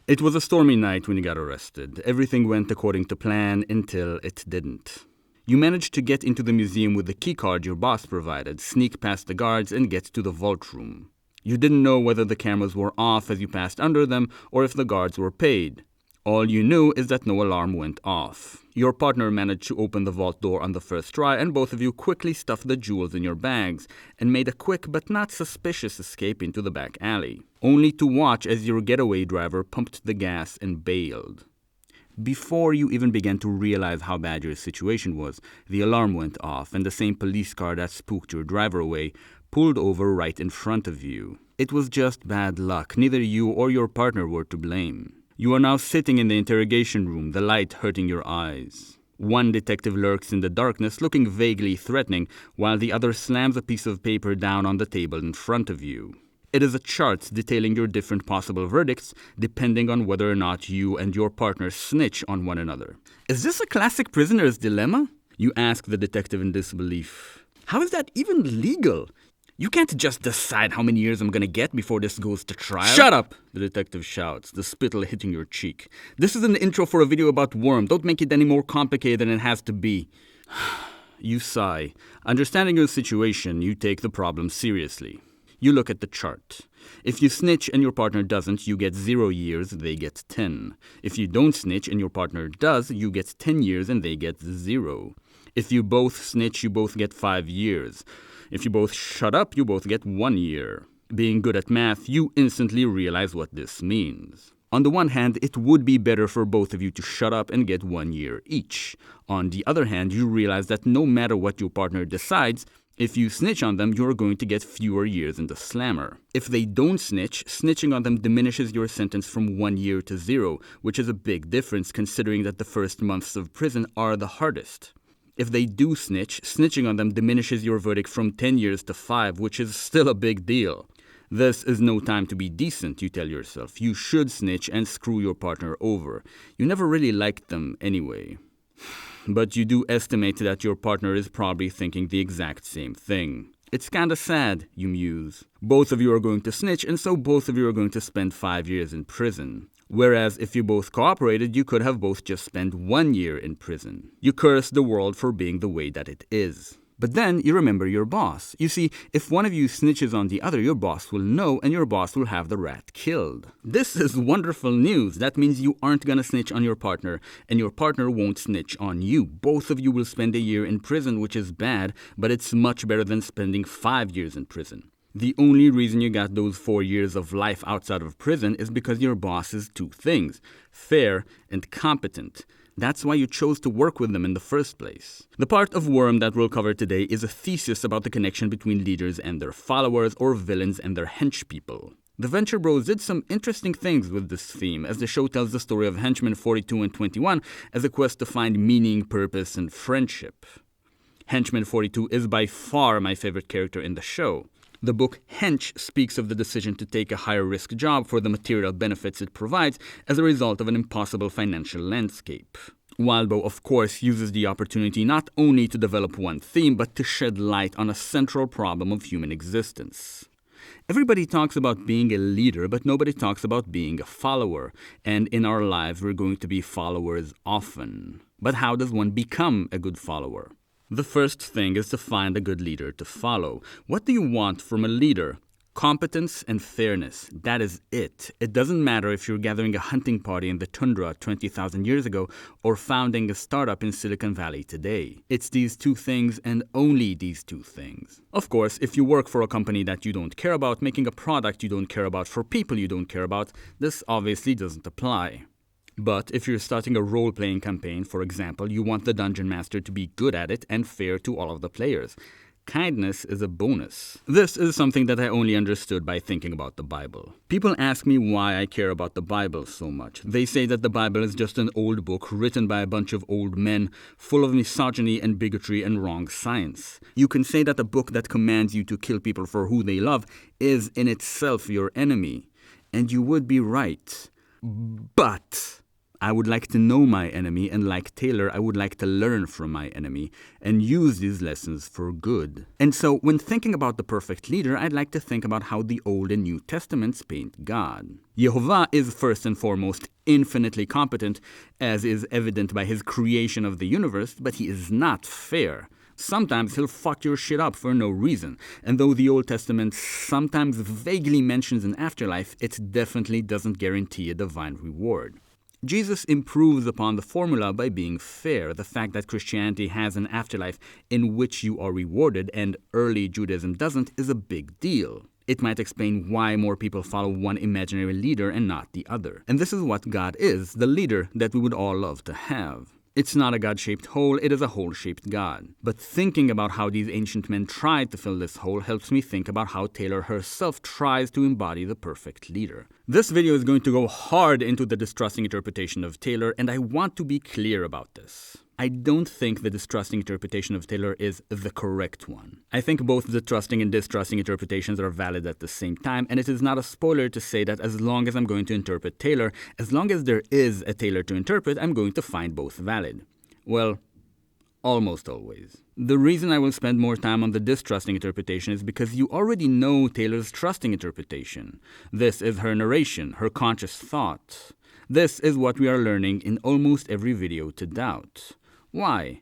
It was a stormy night when you got arrested. Everything went according to plan until it didn't. You managed to get into the museum with the keycard your boss provided, sneak past the guards, and get to the vault room. You didn't know whether the cameras were off as you passed under them or if the guards were paid. All you knew is that no alarm went off. Your partner managed to open the vault door on the first try, and both of you quickly stuffed the jewels in your bags and made a quick but not suspicious escape into the back alley, only to watch as your getaway driver pumped the gas and bailed. Before you even began to realize how bad your situation was, the alarm went off and the same police car that spooked your driver away pulled over right in front of you. It was just bad luck. Neither you or your partner were to blame. You are now sitting in the interrogation room, the light hurting your eyes. One detective lurks in the darkness, looking vaguely threatening, while the other slams a piece of paper down on the table in front of you. It is a chart detailing your different possible verdicts, depending on whether or not you and your partner snitch on one another. Is this a classic prisoner's dilemma? You ask the detective in disbelief. How is that even legal? You can't just decide how many years I'm gonna get before this goes to trial. Shut up! The detective shouts, the spittle hitting your cheek. This is an intro for a video about Worm. Don't make it any more complicated than it has to be. You sigh. Understanding your situation, you take the problem seriously. You look at the chart. If you snitch and your partner doesn't, you get 0 years, they get 10. If you don't snitch and your partner does, you get 10 years and they get 0. If you both snitch, you both get 5 years. If you both shut up, you both get 1 year. Being good at math, you instantly realize what this means. On the one hand, it would be better for both of you to shut up and get 1 year each. On the other hand, you realize that no matter what your partner decides, if you snitch on them, you're going to get fewer years in the slammer. If they don't snitch, snitching on them diminishes your sentence from 1 year to 0, which is a big difference considering that the first months of prison are the hardest. If they do snitch, snitching on them diminishes your verdict from 10 years to 5, which is still a big deal. This is no time to be decent, you tell yourself. You should snitch and screw your partner over. You never really liked them anyway. But you do estimate that your partner is probably thinking the exact same thing. It's kinda sad, you muse. Both of you are going to snitch, and so both of you are going to spend 5 years in prison. Whereas if you both cooperated, you could have both just spent 1 year in prison. You curse the world for being the way that it is. But then you remember your boss. You see, if one of you snitches on the other, your boss will know and your boss will have the rat killed. This is wonderful news. That means you aren't gonna snitch on your partner and your partner won't snitch on you. Both of you will spend a year in prison, which is bad, but it's much better than spending 5 years in prison. The only reason you got those 4 years of life outside of prison is because your boss is 2 things: fair and competent. That's why you chose to work with them in the first place. The part of Worm that we'll cover today is a thesis about the connection between leaders and their followers, or villains and their henchpeople. The Venture Bros did some interesting things with this theme, as the show tells the story of Henchmen 42 and 21 as a quest to find meaning, purpose, and friendship. Henchman 42 is by far my favorite character in the show. The book Hench speaks of the decision to take a higher-risk job for the material benefits it provides as a result of an impossible financial landscape. Wildbow, of course, uses the opportunity not only to develop one theme, but to shed light on a central problem of human existence. Everybody talks about being a leader, but nobody talks about being a follower. And in our lives, we're going to be followers often. But how does one become a good follower? The first thing is to find a good leader to follow. What do you want from a leader? Competence and fairness. That is it. It doesn't matter if you're gathering a hunting party in the tundra 20,000 years ago or founding a startup in Silicon Valley today. It's these 2 things and only these 2 things. Of course, if you work for a company that you don't care about, making a product you don't care about for people you don't care about, this obviously doesn't apply. But if you're starting a role-playing campaign, for example, you want the Dungeon Master to be good at it and fair to all of the players. Kindness is a bonus. This is something that I only understood by thinking about the Bible. People ask me why I care about the Bible so much. They say that the Bible is just an old book written by a bunch of old men, full of misogyny and bigotry and wrong science. You can say that a book that commands you to kill people for who they love is in itself your enemy. And you would be right. But I would like to know my enemy, and like Taylor, I would like to learn from my enemy and use these lessons for good. And so, when thinking about the perfect leader, I'd like to think about how the Old and New Testaments paint God. Yehovah is first and foremost infinitely competent, as is evident by his creation of the universe, but he is not fair. Sometimes he'll fuck your shit up for no reason, and though the Old Testament sometimes vaguely mentions an afterlife, it definitely doesn't guarantee a divine reward. Jesus improves upon the formula by being fair. The fact that Christianity has an afterlife in which you are rewarded and early Judaism doesn't is a big deal. It might explain why more people follow one imaginary leader and not the other. And this is what God is, the leader that we would all love to have. It's not a God-shaped hole, it is a hole-shaped God. But thinking about how these ancient men tried to fill this hole helps me think about how Taylor herself tries to embody the perfect leader. This video is going to go hard into the distrusting interpretation of Taylor, and I want to be clear about this. I don't think the distrusting interpretation of Taylor is the correct one. I think both the trusting and distrusting interpretations are valid at the same time, and it is not a spoiler to say that as long as I'm going to interpret Taylor, as long as there is a Taylor to interpret, I'm going to find both valid. Well, almost always. The reason I will spend more time on the distrusting interpretation is because you already know Taylor's trusting interpretation. This is her narration, her conscious thought. This is what we are learning in almost every video to doubt. Why?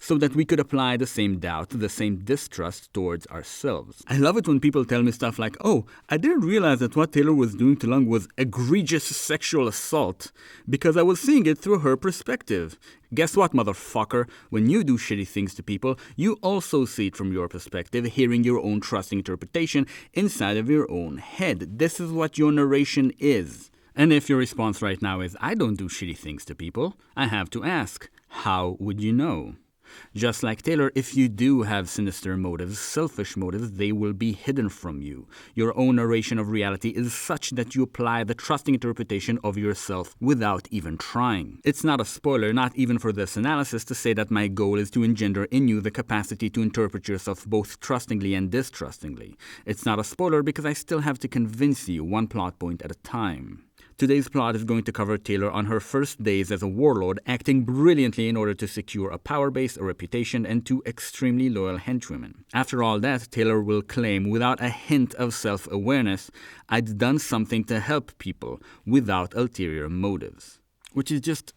So that we could apply the same doubt, the same distrust towards ourselves. I love it when people tell me stuff like, oh, I didn't realize that what Taylor was doing to Lung was egregious sexual assault because I was seeing it through her perspective. Guess what, motherfucker? When you do shitty things to people, you also see it from your perspective, hearing your own trusting interpretation inside of your own head. This is what your narration is. And if your response right now is, I don't do shitty things to people, I have to ask, how would you know? Just like Taylor, if you do have sinister motives, selfish motives, they will be hidden from you. Your own narration of reality is such that you apply the trusting interpretation of yourself without even trying. It's not a spoiler, not even for this analysis, to say that my goal is to engender in you the capacity to interpret yourself both trustingly and distrustingly. It's not a spoiler because I still have to convince you one plot point at a time. Today's plot is going to cover Taylor on her first days as a warlord, acting brilliantly in order to secure a power base, a reputation, and two extremely loyal henchwomen. After all that, Taylor will claim, without a hint of self-awareness, I'd done something to help people without ulterior motives. Which is just...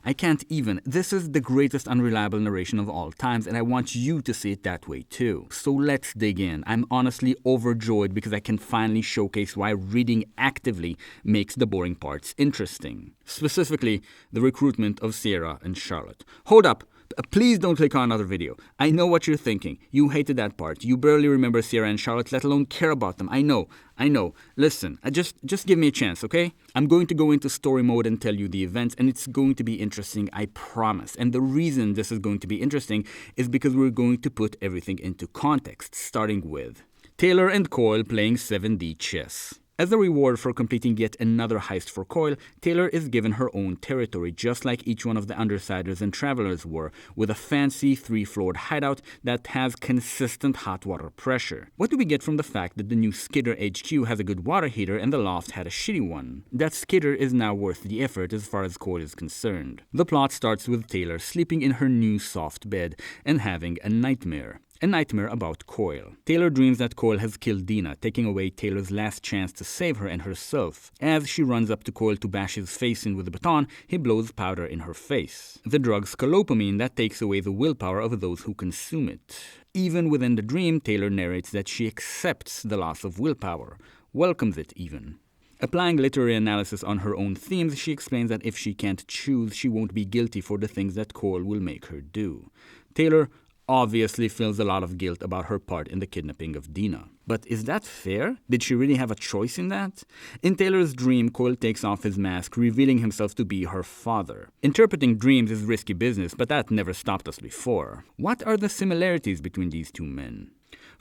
I can't even. This is the greatest unreliable narration of all times, and I want you to see it that way too. So let's dig in. I'm honestly overjoyed because I can finally showcase why reading actively makes the boring parts interesting. Specifically, the recruitment of Sierra and Charlotte. Hold up. Please don't click on another video. I know what you're thinking. You hated that part. You barely remember Sierra and Charlotte, let alone care about them. I know. Listen, just give me a chance, okay? I'm going to go into story mode and tell you the events, and it's going to be interesting, I promise. And the reason this is going to be interesting is because we're going to put everything into context, starting with Taylor and Coil playing 7D chess. As a reward for completing yet another heist for Coil, Taylor is given her own territory, just like each one of the Undersiders and Travelers were, with a fancy 3-floored hideout that has consistent hot water pressure. What do we get from the fact that the new Skidder HQ has a good water heater and the loft had a shitty one? That Skidder is now worth the effort as far as Coil is concerned. The plot starts with Taylor sleeping in her new soft bed and having a nightmare. A nightmare about Coil. Taylor dreams that Coil has killed Dina, taking away Taylor's last chance to save her and herself. As she runs up to Coil to bash his face in with a baton, he blows powder in her face. The drug scolopamine that takes away the willpower of those who consume it. Even within the dream, Taylor narrates that she accepts the loss of willpower, welcomes it even. Applying literary analysis on her own themes, she explains that if she can't choose, she won't be guilty for the things that Coil will make her do. Taylor obviously feels a lot of guilt about her part in the kidnapping of Dina. But is that fair? Did she really have a choice in that? In Taylor's dream, Coil takes off his mask, revealing himself to be her father. Interpreting dreams is risky business, but that never stopped us before. What are the similarities between these two men?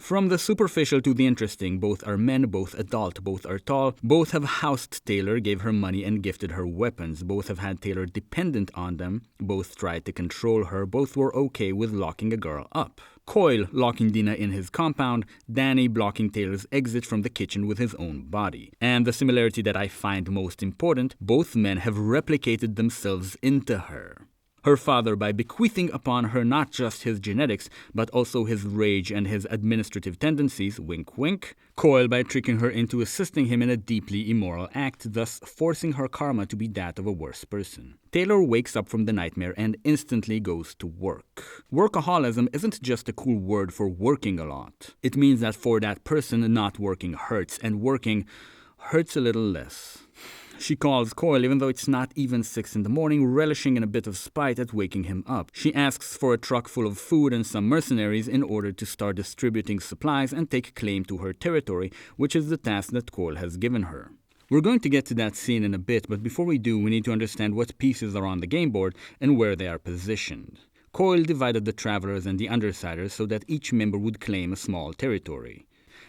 From the superficial to the interesting, both are men, both adult, both are tall, both have housed Taylor, gave her money and gifted her weapons, both have had Taylor dependent on them, both tried to control her, both were okay with locking a girl up. Coil locking Dina in his compound, Danny blocking Taylor's exit from the kitchen with his own body. And the similarity that I find most important, both men have replicated themselves into her. Her father by bequeathing upon her not just his genetics, but also his rage and his administrative tendencies, wink wink. Coil by tricking her into assisting him in a deeply immoral act, thus forcing her karma to be that of a worse person. Taylor wakes up from the nightmare and instantly goes to work. Workaholism isn't just a cool word for working a lot. It means that for that person, not working hurts, and working hurts a little less. She calls Coil even though it's not even 6 in the morning, relishing in a bit of spite at waking him up. She asks for a truck full of food and some mercenaries in order to start distributing supplies and take claim to her territory, which is the task that Coil has given her. We're going to get to that scene in a bit, but before we do, we need to understand what pieces are on the game board and where they are positioned. Coil divided the travelers and the undersiders so that each member would claim a small territory.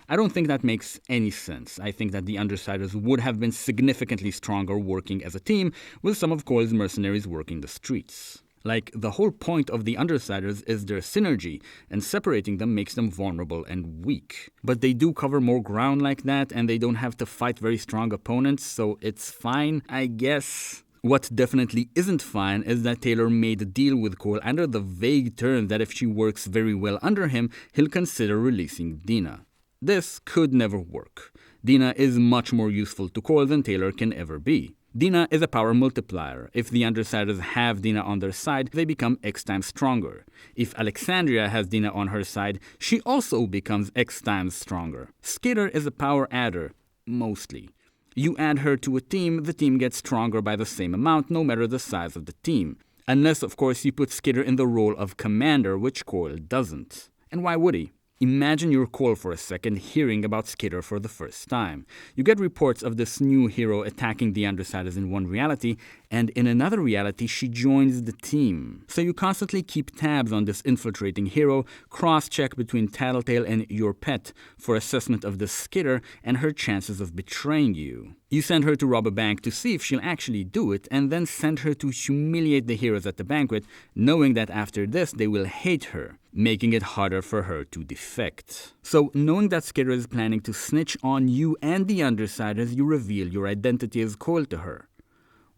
I don't think that makes any sense. I think that the Undersiders would have been significantly stronger working as a team, with some of Coil's mercenaries working the streets. Like, the whole point of the Undersiders is their synergy, and separating them makes them vulnerable and weak. But they do cover more ground like that, and they don't have to fight very strong opponents, so it's fine, I guess. What definitely isn't fine is that Taylor made a deal with Coil under the vague term that if she works very well under him, he'll consider releasing Dina. This could never work. Dina is much more useful to Coil than Taylor can ever be. Dina is a power multiplier. If the Undersiders have Dina on their side, they become X times stronger. If Alexandria has Dina on her side, she also becomes X times stronger. Skitter is a power adder, mostly. You add her to a team, the team gets stronger by the same amount, no matter the size of the team. Unless, of course, you put Skitter in the role of commander, which Coil doesn't. And why would he? Imagine your Coil for a second hearing about Skitter for the first time. You get reports of this new hero attacking the Undersiders in one reality, and in another reality she joins the team. So you constantly keep tabs on this infiltrating hero, cross-check between Tattletale and your pet for assessment of the Skitter and her chances of betraying you. You send her to rob a bank to see if she'll actually do it, and then send her to humiliate the heroes at the banquet, knowing that after this they will hate her, making it harder for her to defect. So, knowing that Skitter is planning to snitch on you and the Undersiders, you reveal your identity as Coil to her.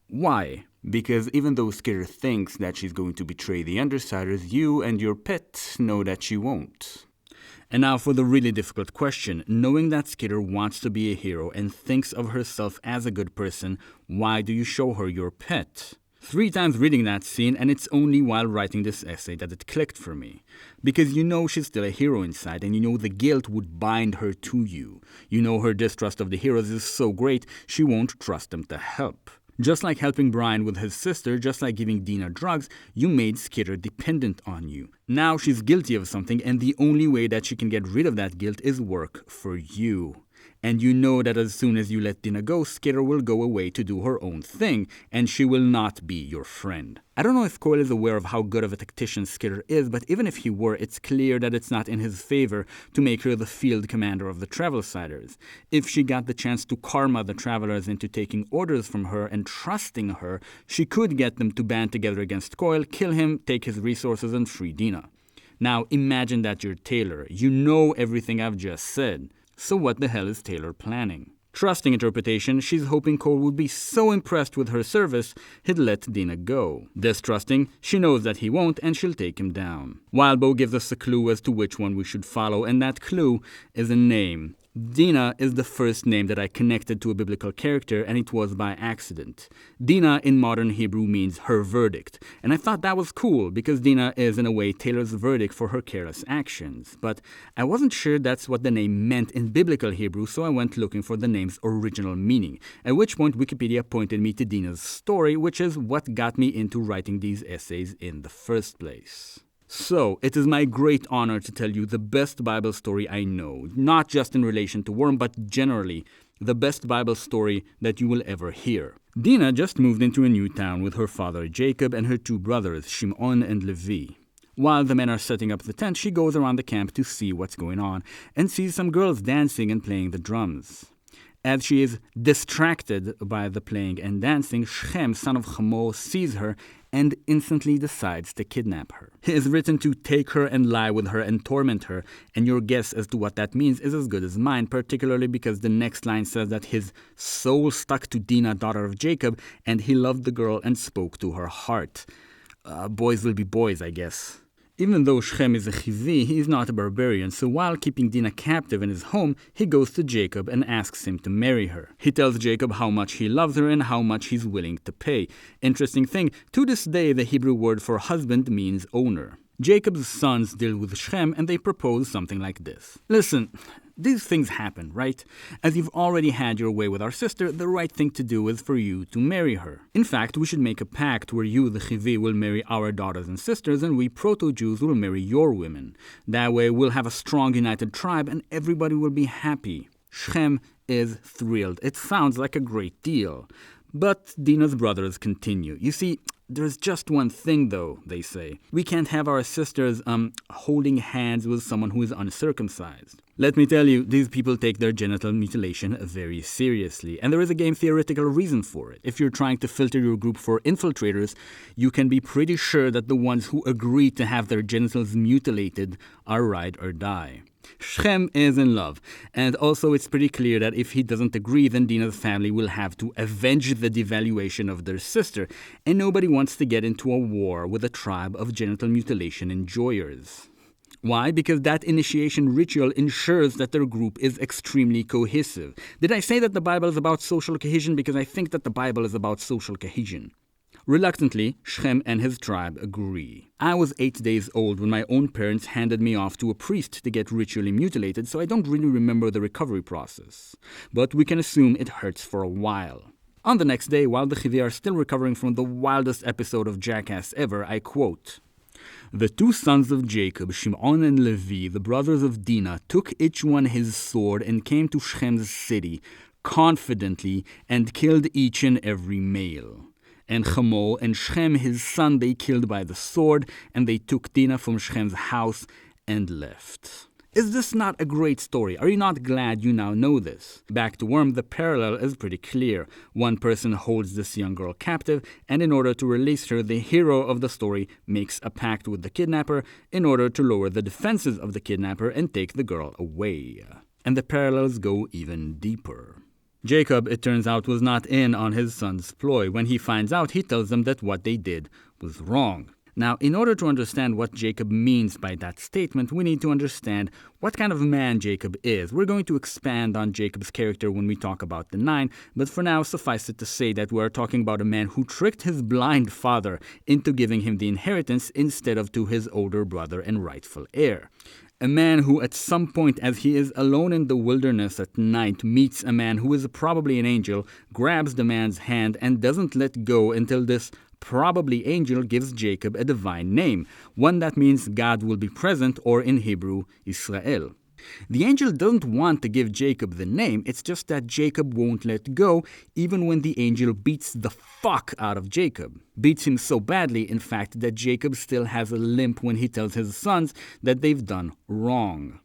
Why? Because even though Skitter thinks that she's going to betray the Undersiders, you and your pet know that she won't. And now for the really difficult question. Knowing that Skitter wants to be a hero and thinks of herself as a good person, why do you show her your pet? 3 times reading that scene, and it's only while writing this essay that it clicked for me. Because you know she's still a hero inside, and you know the guilt would bind her to you. You know her distrust of the heroes is so great, she won't trust them to help. Just like helping Brian with his sister, just like giving Dina drugs, you made Skitter dependent on you. Now she's guilty of something, and the only way that she can get rid of that guilt is work for you. And you know that as soon as you let Dina go, Skitter will go away to do her own thing, and she will not be your friend. I don't know if Coil is aware of how good of a tactician Skitter is, but even if he were, it's clear that it's not in his favor to make her the field commander of the Travelsiders. If she got the chance to karma the Travelers into taking orders from her and trusting her, she could get them to band together against Coil, kill him, take his resources, and free Dina. Now imagine that you're Taylor. You know everything I've just said. So what the hell is Taylor planning? Trusting interpretation, she's hoping Coil would be so impressed with her service, he'd let Dina go. Distrusting, she knows that he won't and she'll take him down. Wildbow gives us a clue as to which one we should follow, and that clue is a name. Dina is the first name that I connected to a biblical character, and it was by accident. Dina in modern Hebrew means her verdict, and I thought that was cool because Dina is in a way Taylor's verdict for her careless actions. But I wasn't sure that's what the name meant in biblical Hebrew, so I went looking for the name's original meaning, at which point Wikipedia pointed me to Dina's story, which is what got me into writing these essays in the first place. So, it is my great honor to tell you the best Bible story I know, not just in relation to Worm, but generally, the best Bible story that you will ever hear. Dina just moved into a new town with her father Jacob and her 2 brothers, Shimon and Levi. While the men are setting up the tent, she goes around the camp to see what's going on and sees some girls dancing and playing the drums. As she is distracted by the playing and dancing, Shechem, son of Hamor, sees her and instantly decides to kidnap her. He is written to take her and lie with her and torment her, and your guess as to what that means is as good as mine, particularly because the next line says that his soul stuck to Dinah, daughter of Jacob, and he loved the girl and spoke to her heart. Boys will be boys, I guess. Even though Shechem is a Chivi, he is not a barbarian, so while keeping Dinah captive in his home, he goes to Jacob and asks him to marry her. He tells Jacob how much he loves her and how much he's willing to pay. Interesting thing, to this day the Hebrew word for husband means owner. Jacob's sons deal with Shechem and they propose something like this. Listen, these things happen, right? As you've already had your way with our sister, the right thing to do is for you to marry her. In fact, we should make a pact where you, the Chivi, will marry our daughters and sisters, and we proto-Jews will marry your women. That way, we'll have a strong, united tribe, and everybody will be happy. Shechem is thrilled. It sounds like a great deal. But Dinah's brothers continue. You see, there's just one thing, though, they say. We can't have our sisters holding hands with someone who is uncircumcised. Let me tell you, these people take their genital mutilation very seriously, and there is a game theoretical reason for it. If you're trying to filter your group for infiltrators, you can be pretty sure that the ones who agree to have their genitals mutilated are ride or die. Shechem is in love, and also it's pretty clear that if he doesn't agree, then Dinah's family will have to avenge the devaluation of their sister, and nobody wants to get into a war with a tribe of genital mutilation enjoyers. Why? Because that initiation ritual ensures that their group is extremely cohesive. Did I say that the Bible is about social cohesion? Because I think that the Bible is about social cohesion. Reluctantly, Shechem and his tribe agree. I was 8 days old when my own parents handed me off to a priest to get ritually mutilated, so I don't really remember the recovery process. But we can assume it hurts for a while. On the next day, while the Chivi are still recovering from the wildest episode of Jackass ever, I quote, "The two sons of Jacob, Shimon and Levi, the brothers of Dinah, took each one his sword and came to Shechem's city confidently and killed each and every male. And Hamor and Shechem his son they killed by the sword, and they took Dinah from Shechem's house and left." Is this not a great story? Are you not glad you now know this? Back to Worm, the parallel is pretty clear. One person holds this young girl captive, and in order to release her, the hero of the story makes a pact with the kidnapper in order to lower the defenses of the kidnapper and take the girl away. And the parallels go even deeper. Jacob, it turns out, was not in on his son's ploy. When he finds out, he tells them that what they did was wrong. Now, in order to understand what Jacob means by that statement, we need to understand what kind of man Jacob is. We're going to expand on Jacob's character when we talk about the 9, but for now, suffice it to say that we're talking about a man who tricked his blind father into giving him the inheritance instead of to his older brother and rightful heir. A man who at some point as he is alone in the wilderness at night meets a man who is probably an angel, grabs the man's hand and doesn't let go until this probably angel gives Jacob a divine name, one that means God will be present, or in Hebrew, Israel. The angel doesn't want to give Jacob the name, it's just that Jacob won't let go even when the angel beats the fuck out of Jacob. Beats him so badly, in fact, that Jacob still has a limp when he tells his sons that they've done wrong.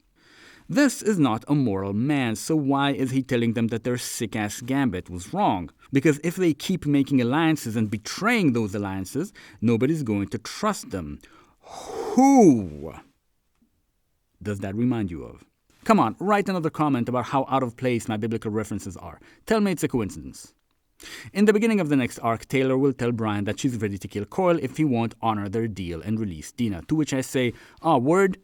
This is not a moral man, so why is he telling them that their sick-ass gambit was wrong? Because if they keep making alliances and betraying those alliances, nobody's going to trust them. Who does that remind you of? Come on, write another comment about how out of place my biblical references are. Tell me it's a coincidence. In the beginning of the next arc, Taylor will tell Brian that she's ready to kill Coil if he won't honor their deal and release Dinah, to which I say, word?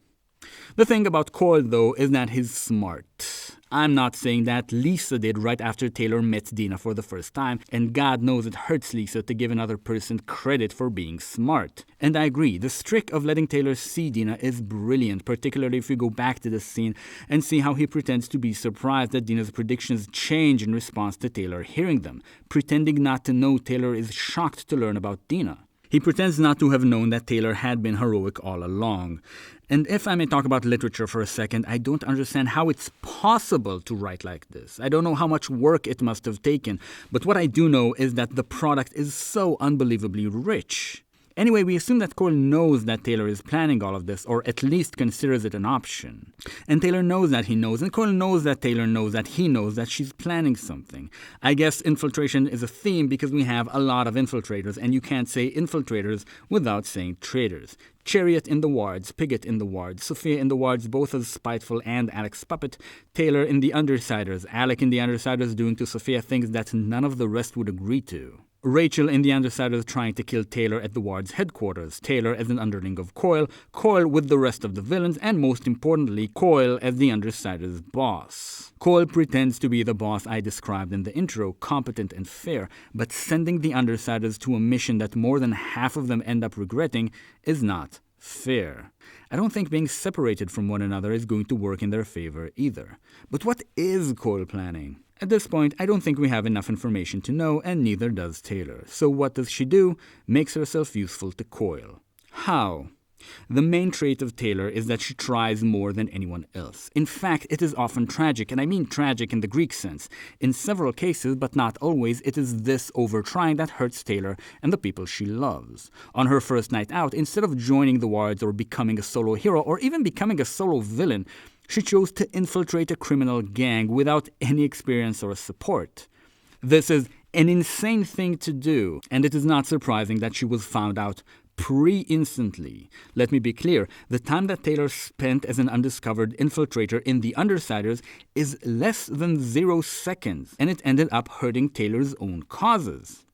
The thing about Coil, though, is that he's smart. I'm not saying that. Lisa did right after Taylor met Dinah for the first time, and God knows it hurts Lisa to give another person credit for being smart. And I agree, the trick of letting Taylor see Dinah is brilliant, particularly if you go back to this scene and see how he pretends to be surprised that Dinah's predictions change in response to Taylor hearing them. Pretending not to know, Taylor is shocked to learn about Dinah. He pretends not to have known that Taylor had been heroic all along. And if I may talk about literature for a second, I don't understand how it's possible to write like this. I don't know how much work it must have taken, but what I do know is that the product is so unbelievably rich. Anyway, we assume that Coil knows that Taylor is planning all of this, or at least considers it an option. And Taylor knows that he knows, and Coil knows that Taylor knows that he knows that she's planning something. I guess infiltration is a theme because we have a lot of infiltrators, and you can't say infiltrators without saying traitors. Chariot in the wards, Pigott in the wards, Sophia in the wards, both as Spiteful and Alec's puppet, Taylor in the Undersiders, Alec in the Undersiders doing to Sophia things that none of the rest would agree to. Rachel in the Undersiders trying to kill Taylor at the ward's headquarters, Taylor as an underling of Coil, Coil with the rest of the villains, and most importantly, Coil as the Undersiders' boss. Coil pretends to be the boss I described in the intro, competent and fair, but sending the Undersiders to a mission that more than half of them end up regretting is not fair. I don't think being separated from one another is going to work in their favor either. But what is Coil planning? At this point, I don't think we have enough information to know, and neither does Taylor. So what does she do? Makes herself useful to Coil. How? The main trait of Taylor is that she tries more than anyone else. In fact, it is often tragic, and I mean tragic in the Greek sense. In several cases, but not always, it is this over-trying that hurts Taylor and the people she loves. On her first night out, instead of joining the wards or becoming a solo hero or even becoming a solo villain, she chose to infiltrate a criminal gang without any experience or support. This is an insane thing to do, and it is not surprising that she was found out instantly. Let me be clear, the time that Taylor spent as an undiscovered infiltrator in the Undersiders is less than 0 seconds, and it ended up hurting Taylor's own causes.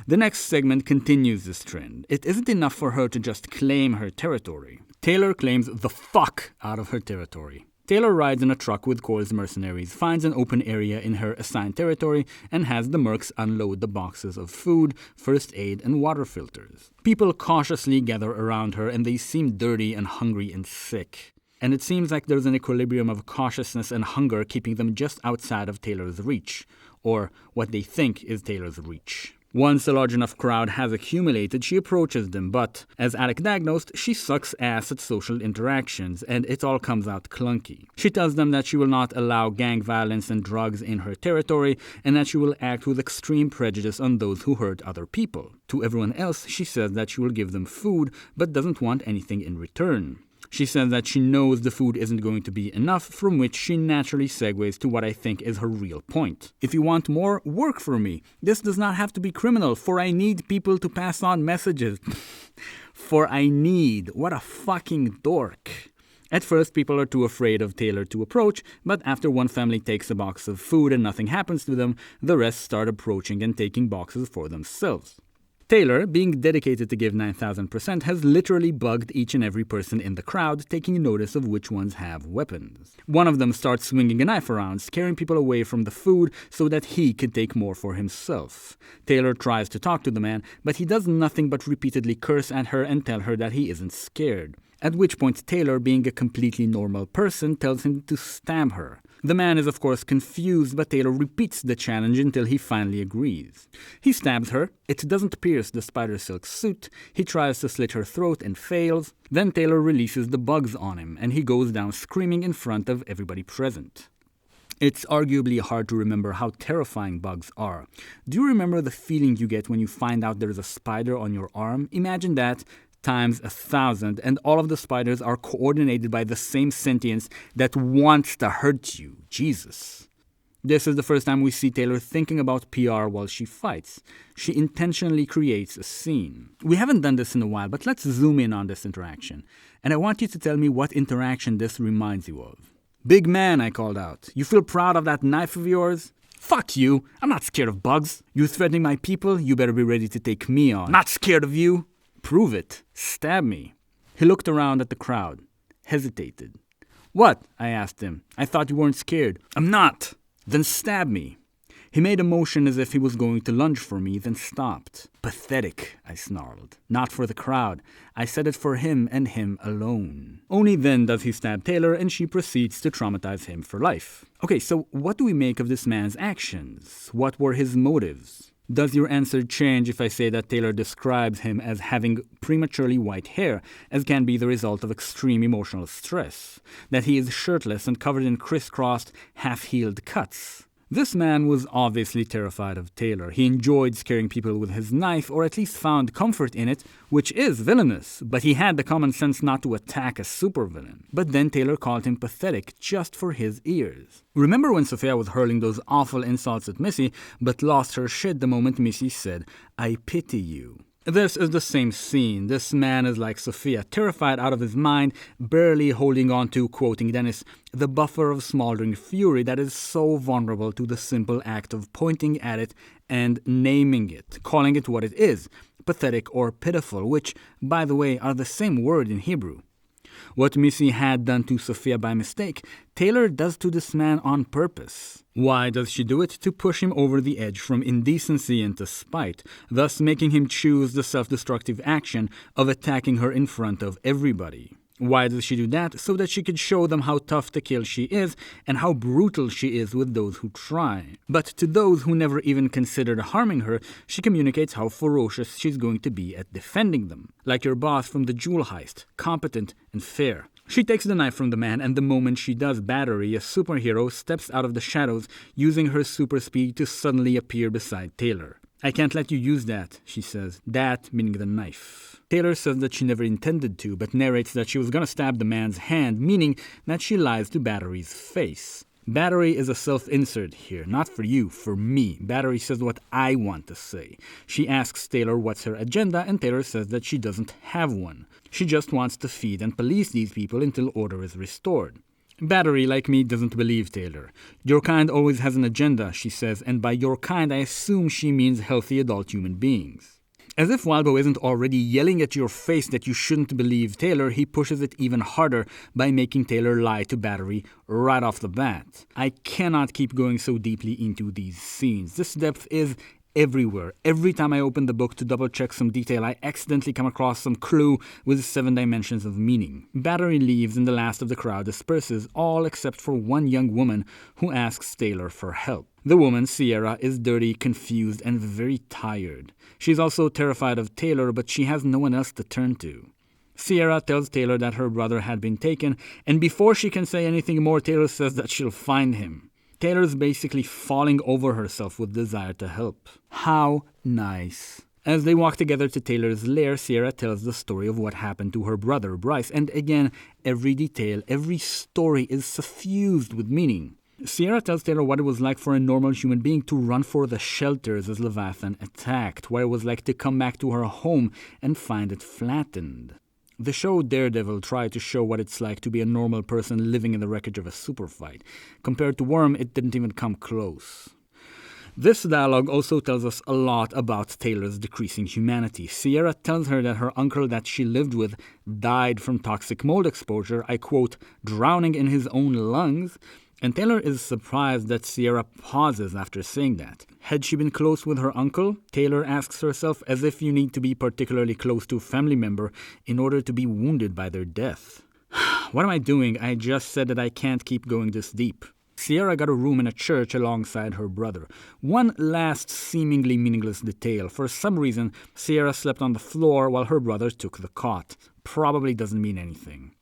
The next segment continues this trend. It isn't enough for her to just claim her territory. Taylor claims the fuck out of her territory. Taylor rides in a truck with Coil's mercenaries, finds an open area in her assigned territory, and has the mercs unload the boxes of food, first aid, and water filters. People cautiously gather around her, and they seem dirty and hungry and sick. And it seems like there's an equilibrium of cautiousness and hunger keeping them just outside of Taylor's reach, or what they think is Taylor's reach. Once a large enough crowd has accumulated, she approaches them, but, as Alec diagnosed, she sucks ass at social interactions, and it all comes out clunky. She tells them that she will not allow gang violence and drugs in her territory, and that she will act with extreme prejudice on those who hurt other people. To everyone else, she says that she will give them food, but doesn't want anything in return. She says that she knows the food isn't going to be enough, from which she naturally segues to what I think is her real point. If you want more, work for me. This does not have to be criminal, for I need people to pass on messages. For I need. What a fucking dork. At first, people are too afraid of Taylor to approach, but after one family takes a box of food and nothing happens to them, the rest start approaching and taking boxes for themselves. Taylor, being dedicated to give 9,000%, has literally bugged each and every person in the crowd, taking notice of which ones have weapons. One of them starts swinging a knife around, scaring people away from the food so that he can take more for himself. Taylor tries to talk to the man, but he does nothing but repeatedly curse at her and tell her that he isn't scared. At which point Taylor, being a completely normal person, tells him to stab her. The man is of course confused, but Taylor repeats the challenge until he finally agrees. He stabs her. It doesn't pierce the spider silk suit. He tries to slit her throat and fails. Then Taylor releases the bugs on him, and he goes down screaming in front of everybody present. It's arguably hard to remember how terrifying bugs are. Do you remember the feeling you get when you find out there's a spider on your arm? Imagine that times 1,000, and all of the spiders are coordinated by the same sentience that wants to hurt you. Jesus. This is the first time we see Taylor thinking about PR while she fights. She intentionally creates a scene. We haven't done this in a while, but let's zoom in on this interaction. And I want you to tell me what interaction this reminds you of. Big man, I called out. You feel proud of that knife of yours? Fuck you. I'm not scared of bugs. You threatening my people? You better be ready to take me on. Not scared of you. Prove it. Stab me. He looked around at the crowd, hesitated. What? I asked him. I thought you weren't scared. I'm not. Then stab me. He made a motion as if he was going to lunge for me, then stopped. Pathetic, I snarled. Not for the crowd. I said it for him and him alone. Only then does he stab Taylor, and she proceeds to traumatize him for life. Okay, so what do we make of this man's actions? What were his motives? Does your answer change if I say that Taylor describes him as having prematurely white hair, as can be the result of extreme emotional stress? That he is shirtless and covered in crisscrossed, half-healed cuts? This man was obviously terrified of Taylor. He enjoyed scaring people with his knife, or at least found comfort in it, which is villainous, but he had the common sense not to attack a supervillain. But then Taylor called him pathetic just for his ears. Remember when Sophia was hurling those awful insults at Missy, but lost her shit the moment Missy said, "I pity you"? This is the same scene. This man is like Sophia, terrified out of his mind, barely holding on to, quoting Dennis, the buffer of smoldering fury that is so vulnerable to the simple act of pointing at it and naming it, calling it what it is, pathetic or pitiful, which, by the way, are the same word in Hebrew. What Missy had done to Sophia by mistake, Taylor does to this man on purpose. Why does she do it? To push him over the edge from indecency into spite, thus making him choose the self-destructive action of attacking her in front of everybody. Why does she do that? So that she could show them how tough to kill she is and how brutal she is with those who try. But to those who never even considered harming her, she communicates how ferocious she's going to be at defending them. Like your boss from the jewel heist, competent and fair. She takes the knife from the man, and the moment she does battery, a superhero steps out of the shadows, using her super speed to suddenly appear beside Taylor. "I can't let you use that," she says, that meaning the knife. Taylor says that she never intended to, but narrates that she was going to stab the man's hand, meaning that she lies to Battery's face. Battery is a self-insert here, not for you, for me. Battery says what I want to say. She asks Taylor what's her agenda, and Taylor says that she doesn't have one. She just wants to feed and police these people until order is restored. Battery, like me, doesn't believe Taylor. Your kind always has an agenda, she says, and by your kind I assume she means healthy adult human beings. As if Wildbow isn't already yelling at your face that you shouldn't believe Taylor, he pushes it even harder by making Taylor lie to Battery right off the bat. I cannot keep going so deeply into these scenes. This depth is everywhere. Every time I open the book to double-check some detail, I accidentally come across some clue with 7 dimensions of meaning. Battery leaves and the last of the crowd disperses, all except for one young woman who asks Taylor for help. The woman, Sierra, is dirty, confused, and very tired. She's also terrified of Taylor, but she has no one else to turn to. Sierra tells Taylor that her brother had been taken, and before she can say anything more, Taylor says that she'll find him. Taylor's basically falling over herself with desire to help. How nice. As they walk together to Taylor's lair, Sierra tells the story of what happened to her brother, Bryce, and again, every detail, every story is suffused with meaning. Sierra tells Taylor what it was like for a normal human being to run for the shelters as Leviathan attacked, what it was like to come back to her home and find it flattened. The show Daredevil tried to show what it's like to be a normal person living in the wreckage of a super fight. Compared to Worm, it didn't even come close. This dialogue also tells us a lot about Taylor's decreasing humanity. Sierra tells her that her uncle that she lived with died from toxic mold exposure, I quote, drowning in his own lungs, and Taylor is surprised that Sierra pauses after saying that. Had she been close with her uncle? Taylor asks herself, as if you need to be particularly close to a family member in order to be wounded by their death. What am I doing? I just said that I can't keep going this deep. Sierra got a room in a church alongside her brother. One last seemingly meaningless detail. For some reason, Sierra slept on the floor while her brother took the cot. Probably doesn't mean anything.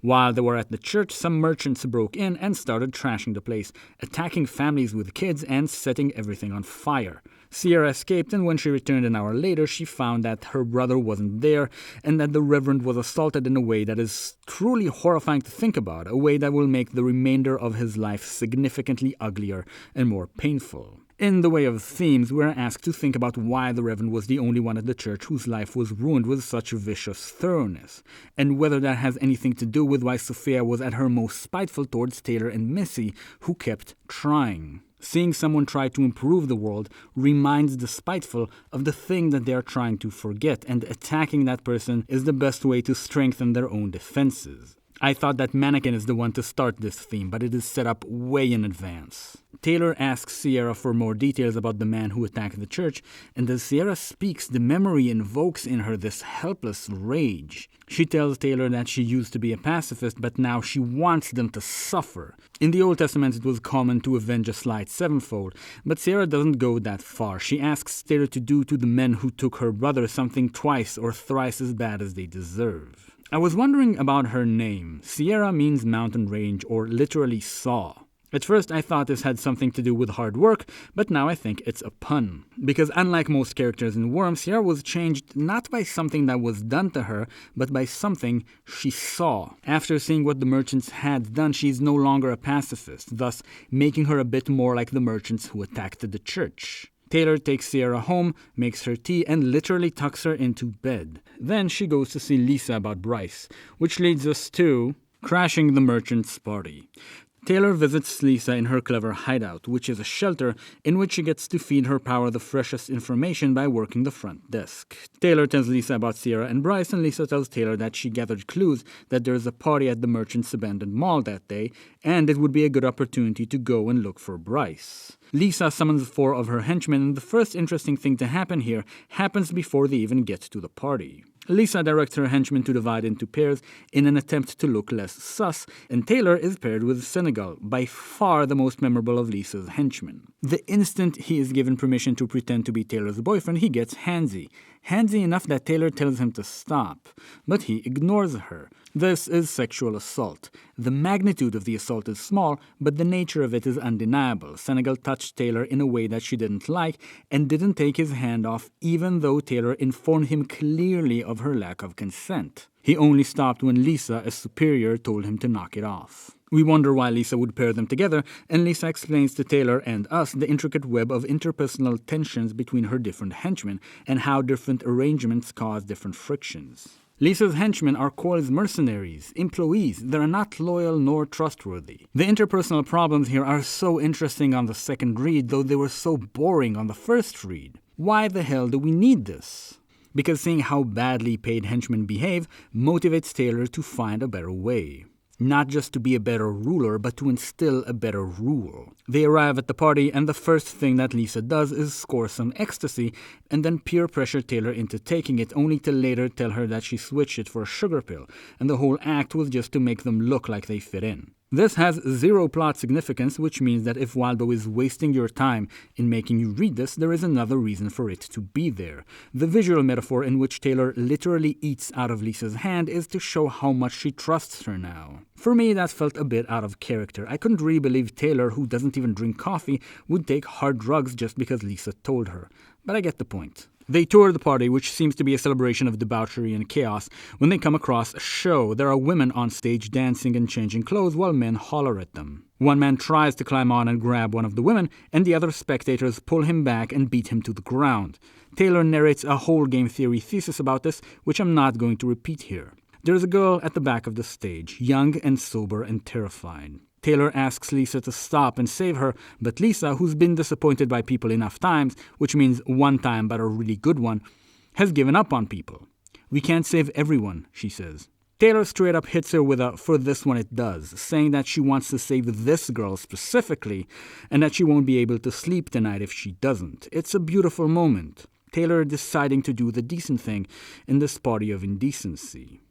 While they were at the church, some merchants broke in and started trashing the place, attacking families with kids and setting everything on fire. Sierra escaped, and when she returned an hour later, she found that her brother wasn't there and that the Reverend was assaulted in a way that is truly horrifying to think about, a way that will make the remainder of his life significantly uglier and more painful. In the way of themes, we're asked to think about why the Reverend was the only one at the church whose life was ruined with such vicious thoroughness, and whether that has anything to do with why Sophia was at her most spiteful towards Taylor and Missy, who kept trying. Seeing someone try to improve the world reminds the spiteful of the thing that they are trying to forget, and attacking that person is the best way to strengthen their own defenses. I thought that Mannequin is the one to start this theme, but it is set up way in advance. Taylor asks Sierra for more details about the man who attacked the church, and as Sierra speaks, the memory invokes in her this helpless rage. She tells Taylor that she used to be a pacifist, but now she wants them to suffer. In the Old Testament, it was common to avenge a slight sevenfold, but Sierra doesn't go that far. She asks Taylor to do to the men who took her brother something twice or thrice as bad as they deserve. I was wondering about her name. Sierra means mountain range, or literally saw. At first I thought this had something to do with hard work, but now I think it's a pun. Because unlike most characters in Worm, Sierra was changed not by something that was done to her, but by something she saw. After seeing what the merchants had done, she's no longer a pacifist, thus making her a bit more like the merchants who attacked the church. Taylor takes Sierra home, makes her tea, and literally tucks her into bed. Then she goes to see Lisa about Bryce, which leads us to crashing the merchant's party. Taylor visits Lisa in her clever hideout, which is a shelter in which she gets to feed her power the freshest information by working the front desk. Taylor tells Lisa about Sierra and Bryce, and Lisa tells Taylor that she gathered clues that there is a party at the merchant's abandoned mall that day, and it would be a good opportunity to go and look for Bryce. Lisa summons 4 of her henchmen, and the first interesting thing to happen here happens before they even get to the party. Lisa directs her henchmen to divide into pairs in an attempt to look less sus, and Taylor is paired with Senegal, by far the most memorable of Lisa's henchmen. The instant he is given permission to pretend to be Taylor's boyfriend, he gets handsy. Handsy enough that Taylor tells him to stop, but he ignores her. This is sexual assault. The magnitude of the assault is small, but the nature of it is undeniable. Senegal touched Taylor in a way that she didn't like and didn't take his hand off, even though Taylor informed him clearly of her lack of consent. He only stopped when Lisa, as superior, told him to knock it off. We wonder why Lisa would pair them together, and Lisa explains to Taylor and us the intricate web of interpersonal tensions between her different henchmen and how different arrangements cause different frictions. Lisa's henchmen are Coil's mercenaries, employees that are not loyal nor trustworthy. The interpersonal problems here are so interesting on the second read, though they were so boring on the first read. Why the hell do we need this? Because seeing how badly paid henchmen behave motivates Taylor to find a better way. Not just to be a better ruler, but to instill a better rule. They arrive at the party, and the first thing that Lisa does is score some ecstasy, and then peer pressure Taylor into taking it, only to later tell her that she switched it for a sugar pill, and the whole act was just to make them look like they fit in. This has 0 plot significance, which means that if Wildbow is wasting your time in making you read this, there is another reason for it to be there. The visual metaphor in which Taylor literally eats out of Lisa's hand is to show how much she trusts her now. For me, that felt a bit out of character. I couldn't really believe Taylor, who doesn't even drink coffee, would take hard drugs just because Lisa told her. But I get the point. They tour the party, which seems to be a celebration of debauchery and chaos, when they come across a show. There are women on stage dancing and changing clothes while men holler at them. One man tries to climb on and grab one of the women, and the other spectators pull him back and beat him to the ground. Taylor narrates a whole game theory thesis about this, which I'm not going to repeat here. There's a girl at the back of the stage, young and sober and terrified. Taylor asks Lisa to stop and save her, but Lisa, who's been disappointed by people enough times, which means one time but a really good one, has given up on people. "We can't save everyone," she says. Taylor straight up hits her with a "for this one it does," saying that she wants to save this girl specifically, and that she won't be able to sleep tonight if she doesn't. It's a beautiful moment. Taylor deciding to do the decent thing in this party of indecency.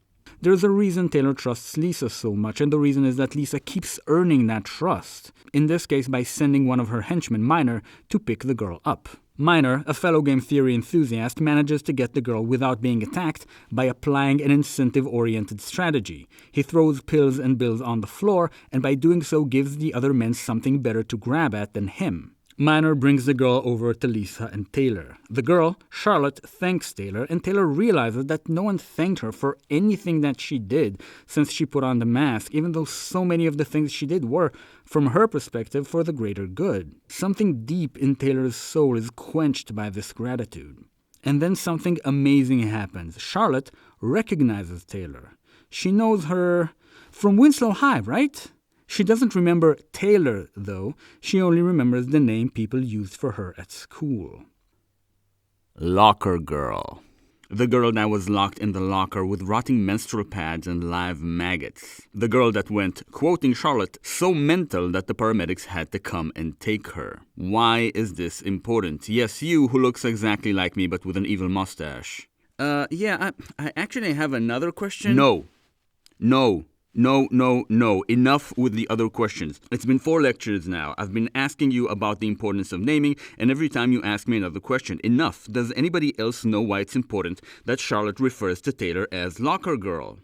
There's a reason Taylor trusts Lisa so much, and the reason is that Lisa keeps earning that trust, in this case by sending one of her henchmen, Minor, to pick the girl up. Minor, a fellow game theory enthusiast, manages to get the girl without being attacked by applying an incentive-oriented strategy. He throws pills and bills on the floor, and by doing so gives the other men something better to grab at than him. Minor brings the girl over to Lisa and Taylor. The girl, Charlotte, thanks Taylor, and Taylor realizes that no one thanked her for anything that she did since she put on the mask, even though so many of the things she did were, from her perspective, for the greater good. Something deep in Taylor's soul is quenched by this gratitude. And then something amazing happens. Charlotte recognizes Taylor. She knows her from Winslow High, right? She doesn't remember Taylor, though. She only remembers the name people used for her at school. Locker girl. The girl that was locked in the locker with rotting menstrual pads and live maggots. The girl that went, quoting Charlotte, so mental that the paramedics had to come and take her. Why is this important? Yes, you who looks exactly like me but with an evil mustache. I actually have another question. No. Enough with the other questions. It's been 4 lectures now. I've been asking you about the importance of naming, and every time you ask me another question. Enough. Does anybody else know why it's important that Charlotte refers to Taylor as Locker Girl?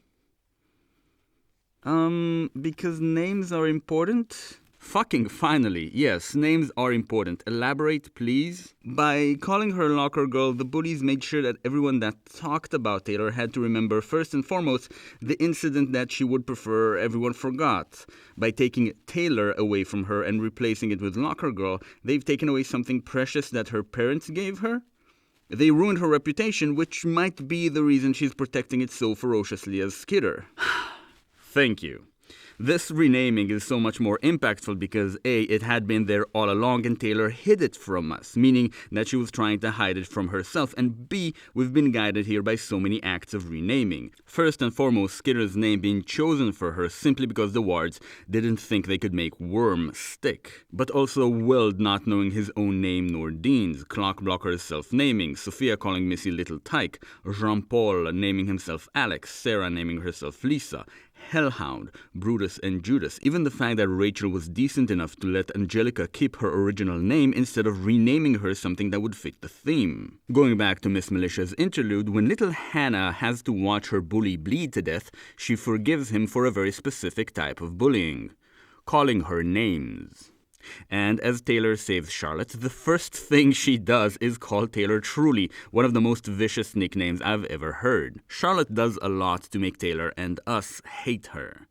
Because names are important? Fucking finally. Yes, names are important. Elaborate, please. By calling her Locker Girl, the bullies made sure that everyone that talked about Taylor had to remember first and foremost the incident that she would prefer everyone forgot. By taking Taylor away from her and replacing it with Locker Girl, they've taken away something precious that her parents gave her. They ruined her reputation, which might be the reason she's protecting it so ferociously as Skitter. Thank you. This renaming is so much more impactful because A, it had been there all along and Taylor hid it from us, meaning that she was trying to hide it from herself, and B, we've been guided here by so many acts of renaming. First and foremost, Skitter's name being chosen for her simply because the wards didn't think they could make Worm stick. But also Weld not knowing his own name nor Dean's, Clockblocker's self-naming, Sophia calling Missy Little Tyke, Jean-Paul naming himself Alex, Sarah naming herself Lisa, Hellhound, Brutus, and Judas. Even the fact that Rachel was decent enough to let Angelica keep her original name instead of renaming her something that would fit the theme. Going back to Miss Militia's interlude, when little Hannah has to watch her bully bleed to death, she forgives him for a very specific type of bullying, calling her names. And as Taylor saves Charlotte, the first thing she does is call Taylor Truly, one of the most vicious nicknames I've ever heard. Charlotte does a lot to make Taylor and us hate her.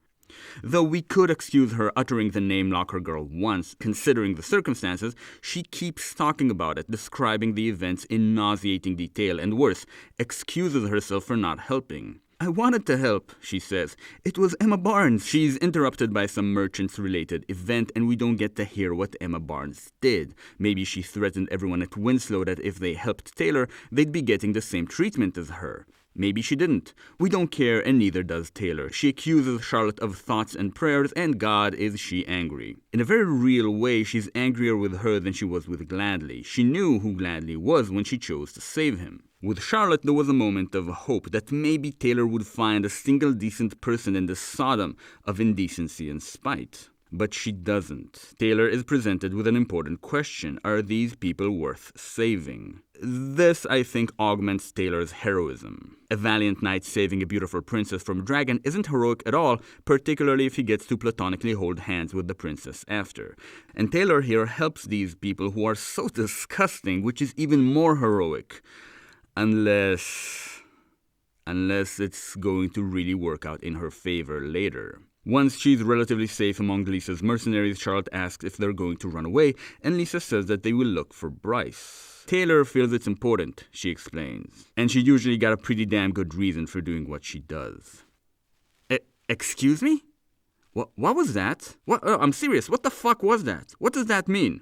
Though we could excuse her uttering the name Locker Girl once, considering the circumstances, she keeps talking about it, describing the events in nauseating detail, and worse, excuses herself for not helping. I wanted to help, she says. It was Emma Barnes. She's interrupted by some merchants-related event, and we don't get to hear what Emma Barnes did. Maybe she threatened everyone at Winslow that if they helped Taylor, they'd be getting the same treatment as her. Maybe she didn't. We don't care, and neither does Taylor. She accuses Charlotte of thoughts and prayers, and God, is she angry. In a very real way, she's angrier with her than she was with Gladly. She knew who Gladly was when she chose to save him. With Charlotte, there was a moment of hope that maybe Taylor would find a single decent person in this Sodom of indecency and spite. But she doesn't. Taylor is presented with an important question. Are these people worth saving? This, I think, augments Taylor's heroism. A valiant knight saving a beautiful princess from a dragon isn't heroic at all, particularly if he gets to platonically hold hands with the princess after. And Taylor here helps these people who are so disgusting, which is even more heroic. Unless it's going to really work out in her favor later. Once she's relatively safe among Lisa's mercenaries, Charlotte asks if they're going to run away, and Lisa says that they will look for Bryce. Taylor feels it's important, she explains, and she usually got a pretty damn good reason for doing what she does. Excuse me? What was that? I'm serious, what the fuck was that? What does that mean?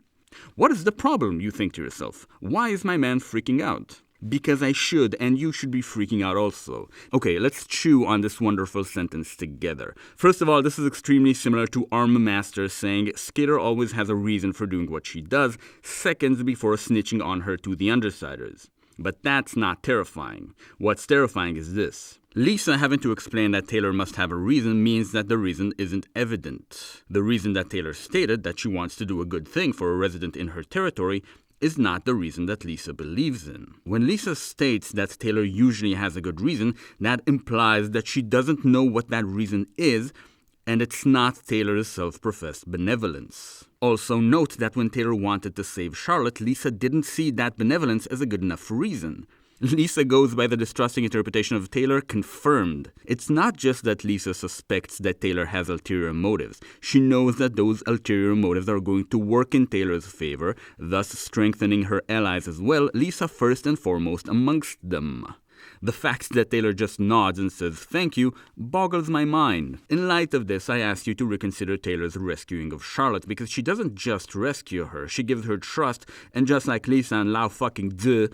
What is the problem, you think to yourself? Why is my man freaking out? Because I should, and you should be freaking out also. Okay, let's chew on this wonderful sentence together. First of all, this is extremely similar to Arm Master saying Skitter always has a reason for doing what she does, seconds before snitching on her to the Undersiders. But that's not terrifying. What's terrifying is this. Lisa having to explain that Taylor must have a reason means that the reason isn't evident. The reason that Taylor stated, that she wants to do a good thing for a resident in her territory, is not the reason that Lisa believes in. When Lisa states that Taylor usually has a good reason, that implies that she doesn't know what that reason is, and it's not Taylor's self-professed benevolence. Also note that when Taylor wanted to save Charlotte, Lisa didn't see that benevolence as a good enough reason. Lisa goes by the distrusting interpretation of Taylor, confirmed. It's not just that Lisa suspects that Taylor has ulterior motives. She knows that those ulterior motives are going to work in Taylor's favor, thus strengthening her allies as well, Lisa first and foremost amongst them. The fact that Taylor just nods and says thank you boggles my mind. In light of this, I ask you to reconsider Taylor's rescuing of Charlotte, because she doesn't just rescue her, she gives her trust, and just like Lisa and Lao fucking duh,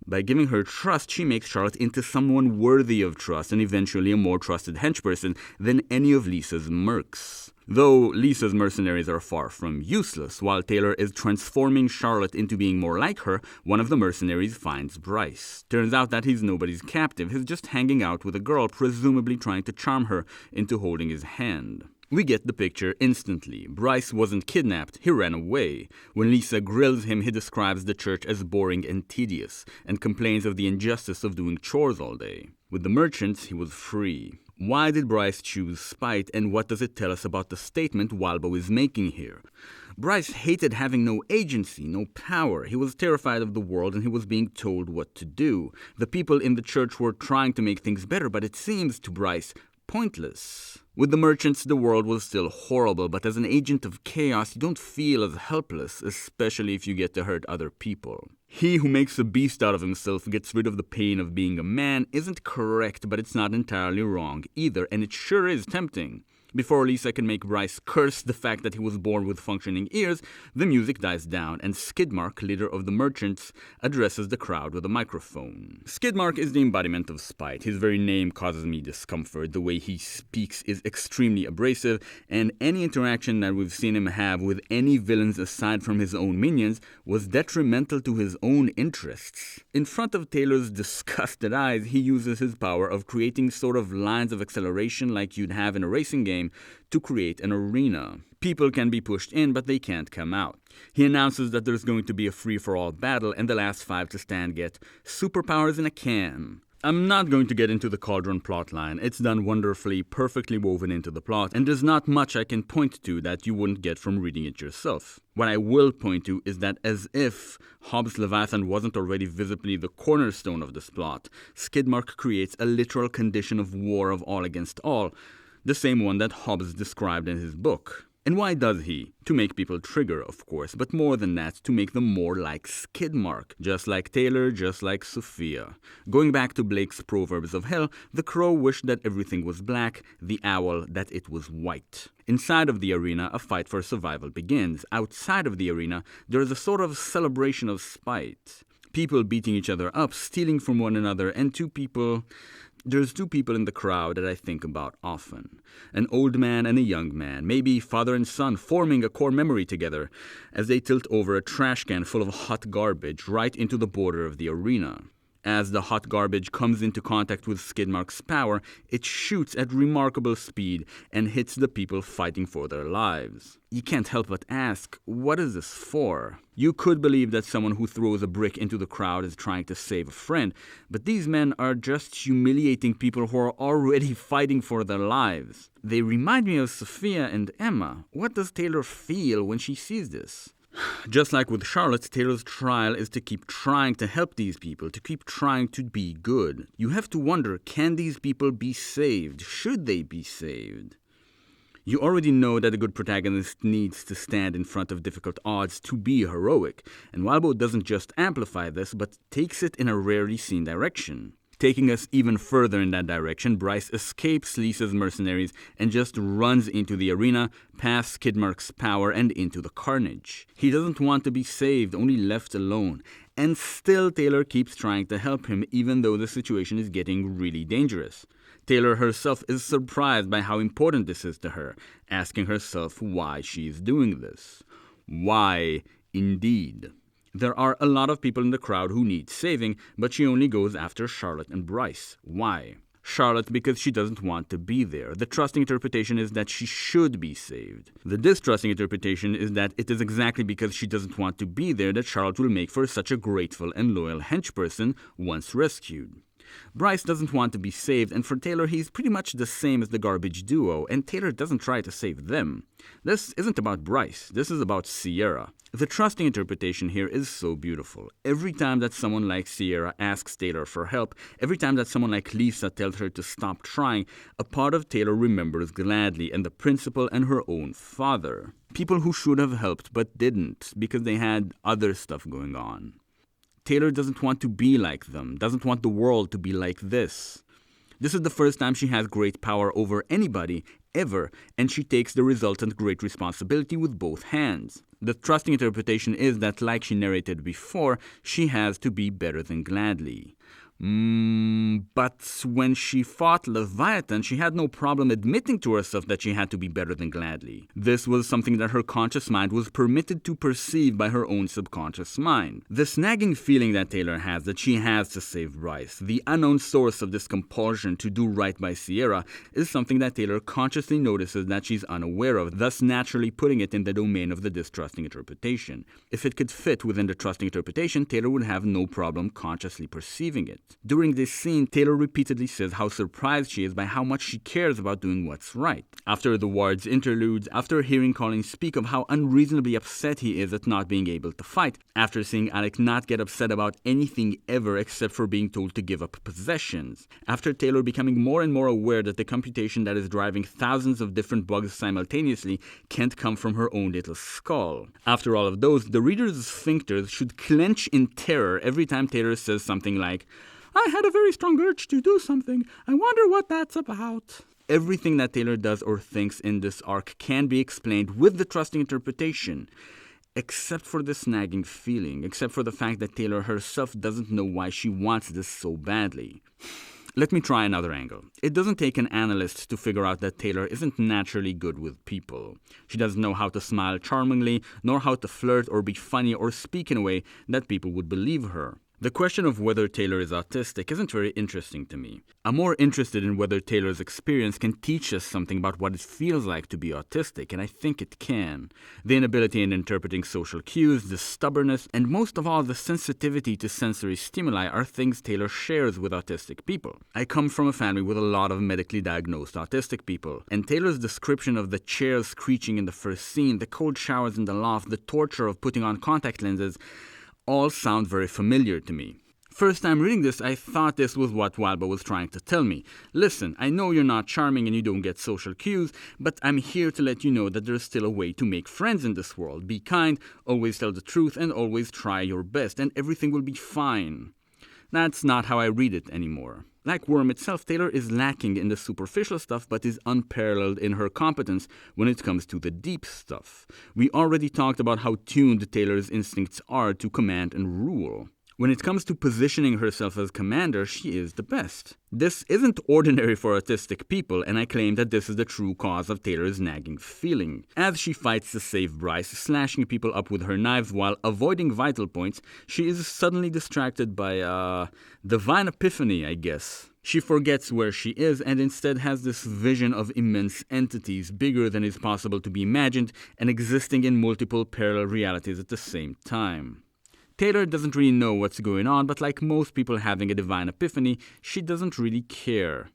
by giving her trust, she makes Charlotte into someone worthy of trust and eventually a more trusted henchperson than any of Lisa's mercs. Though Lisa's mercenaries are far from useless, while Taylor is transforming Charlotte into being more like her, one of the mercenaries finds Bryce. Turns out that he's nobody's captive, he's just hanging out with a girl, presumably trying to charm her into holding his hand. We get the picture instantly. Bryce wasn't kidnapped, he ran away. When Lisa grills him, he describes the church as boring and tedious, and complains of the injustice of doing chores all day. With the merchants, he was free. Why did Bryce choose spite, and what does it tell us about the statement Walbo is making here? Bryce hated having no agency, no power. He was terrified of the world and he was being told what to do. The people in the church were trying to make things better, but it seems to Bryce pointless. With the merchants, the world was still horrible, but as an agent of chaos, you don't feel as helpless, especially if you get to hurt other people. He who makes a beast out of himself gets rid of the pain of being a man isn't correct, but it's not entirely wrong either, and it sure is tempting. Before Lisa can make Bryce curse the fact that he was born with functioning ears, the music dies down, and Skidmark, leader of the merchants, addresses the crowd with a microphone. Skidmark is the embodiment of spite. His very name causes me discomfort. The way he speaks is extremely abrasive, and any interaction that we've seen him have with any villains aside from his own minions was detrimental to his own interests. In front of Taylor's disgusted eyes, he uses his power of creating sort of lines of acceleration like you'd have in a racing game to create an arena. People can be pushed in, but they can't come out. He announces that there's going to be a free-for-all battle, and the last 5 to stand get superpowers in a can. I'm not going to get into the Cauldron plotline. It's done wonderfully, perfectly woven into the plot, and there's not much I can point to that you wouldn't get from reading it yourself. What I will point to is that as if Hobbes' Leviathan wasn't already visibly the cornerstone of this plot, Skidmark creates a literal condition of war of all against all, the same one that Hobbes described in his book. And why does he? To make people trigger, of course, but more than that, to make them more like Skidmark, just like Taylor, just like Sophia. Going back to Blake's Proverbs of Hell, the crow wished that everything was black, the owl that it was white. Inside of the arena, a fight for survival begins. Outside of the arena, there is a sort of celebration of spite. People beating each other up, stealing from one another, and There's two people in the crowd that I think about often. An old man and a young man, maybe father and son, forming a core memory together as they tilt over a trash can full of hot garbage right into the border of the arena. As the hot garbage comes into contact with Skidmark's power, it shoots at remarkable speed and hits the people fighting for their lives. You can't help but ask, what is this for? You could believe that someone who throws a brick into the crowd is trying to save a friend, but these men are just humiliating people who are already fighting for their lives. They remind me of Sophia and Emma. What does Taylor feel when she sees this? Just like with Charlotte, Taylor's trial is to keep trying to help these people, to keep trying to be good. You have to wonder, can these people be saved? Should they be saved? You already know that a good protagonist needs to stand in front of difficult odds to be heroic, and Walbo doesn't just amplify this, but takes it in a rarely seen direction. Taking us even further in that direction, Bryce escapes Lisa's mercenaries and just runs into the arena, past Skidmark's power and into the carnage. He doesn't want to be saved, only left alone. And still Taylor keeps trying to help him, even though the situation is getting really dangerous. Taylor herself is surprised by how important this is to her, asking herself why she's doing this. Why, indeed. There are a lot of people in the crowd who need saving, but she only goes after Charlotte and Bryce. Why? Charlotte because she doesn't want to be there. The trusting interpretation is that she should be saved. The distrusting interpretation is that it is exactly because she doesn't want to be there that Charlotte will make for such a grateful and loyal henchperson once rescued. Bryce doesn't want to be saved, and for Taylor, he's pretty much the same as the garbage duo, and Taylor doesn't try to save them. This isn't about Bryce, this is about Sierra. The trusting interpretation here is so beautiful. Every time that someone like Sierra asks Taylor for help, every time that someone like Lisa tells her to stop trying, a part of Taylor remembers gladly, and the principal and her own father. People who should have helped but didn't, because they had other stuff going on. Taylor doesn't want to be like them, doesn't want the world to be like this. This is the first time she has great power over anybody, ever, and she takes the resultant great responsibility with both hands. The trusting interpretation is that, like she narrated before, she has to be better than gladly. But when she fought Leviathan, she had no problem admitting to herself that she had to be better than Gladly. This was something that her conscious mind was permitted to perceive by her own subconscious mind. This nagging feeling that Taylor has that she has to save Bryce, the unknown source of this compulsion to do right by Sierra, is something that Taylor consciously notices that she's unaware of, thus naturally putting it in the domain of the distrusting interpretation. If it could fit within the trusting interpretation, Taylor would have no problem consciously perceiving it. During this scene, Taylor repeatedly says how surprised she is by how much she cares about doing what's right. After the Ward's interludes, after hearing Colin speak of how unreasonably upset he is at not being able to fight, after seeing Alec not get upset about anything ever except for being told to give up possessions, after Taylor becoming more and more aware that the computation that is driving thousands of different bugs simultaneously can't come from her own little skull. After all of those, the reader's sphincters should clench in terror every time Taylor says something like, "I had a very strong urge to do something. I wonder what that's about." Everything that Taylor does or thinks in this arc can be explained with the trusting interpretation, except for this nagging feeling, except for the fact that Taylor herself doesn't know why she wants this so badly. Let me try another angle. It doesn't take an analyst to figure out that Taylor isn't naturally good with people. She doesn't know how to smile charmingly, nor how to flirt or be funny or speak in a way that people would believe her. The question of whether Taylor is autistic isn't very interesting to me. I'm more interested in whether Taylor's experience can teach us something about what it feels like to be autistic, and I think it can. The inability in interpreting social cues, the stubbornness, and most of all the sensitivity to sensory stimuli are things Taylor shares with autistic people. I come from a family with a lot of medically diagnosed autistic people, and Taylor's description of the chairs screeching in the first scene, the cold showers in the loft, the torture of putting on contact lenses, all sound very familiar to me. First time reading this, I thought this was what Walba was trying to tell me. Listen, I know you're not charming and you don't get social cues, but I'm here to let you know that there's still a way to make friends in this world. Be kind, always tell the truth, and always try your best, and everything will be fine. That's not how I read it anymore. Like Worm itself, Taylor is lacking in the superficial stuff but is unparalleled in her competence when it comes to the deep stuff. We already talked about how tuned Taylor's instincts are to command and rule. When it comes to positioning herself as commander, she is the best. This isn't ordinary for autistic people, and I claim that this is the true cause of Taylor's nagging feeling. As she fights to save Bryce, slashing people up with her knives while avoiding vital points, she is suddenly distracted by, divine epiphany, I guess. She forgets where she is and instead has this vision of immense entities, bigger than is possible to be imagined, and existing in multiple parallel realities at the same time. Taylor doesn't really know what's going on, but like most people having a divine epiphany, she doesn't really care.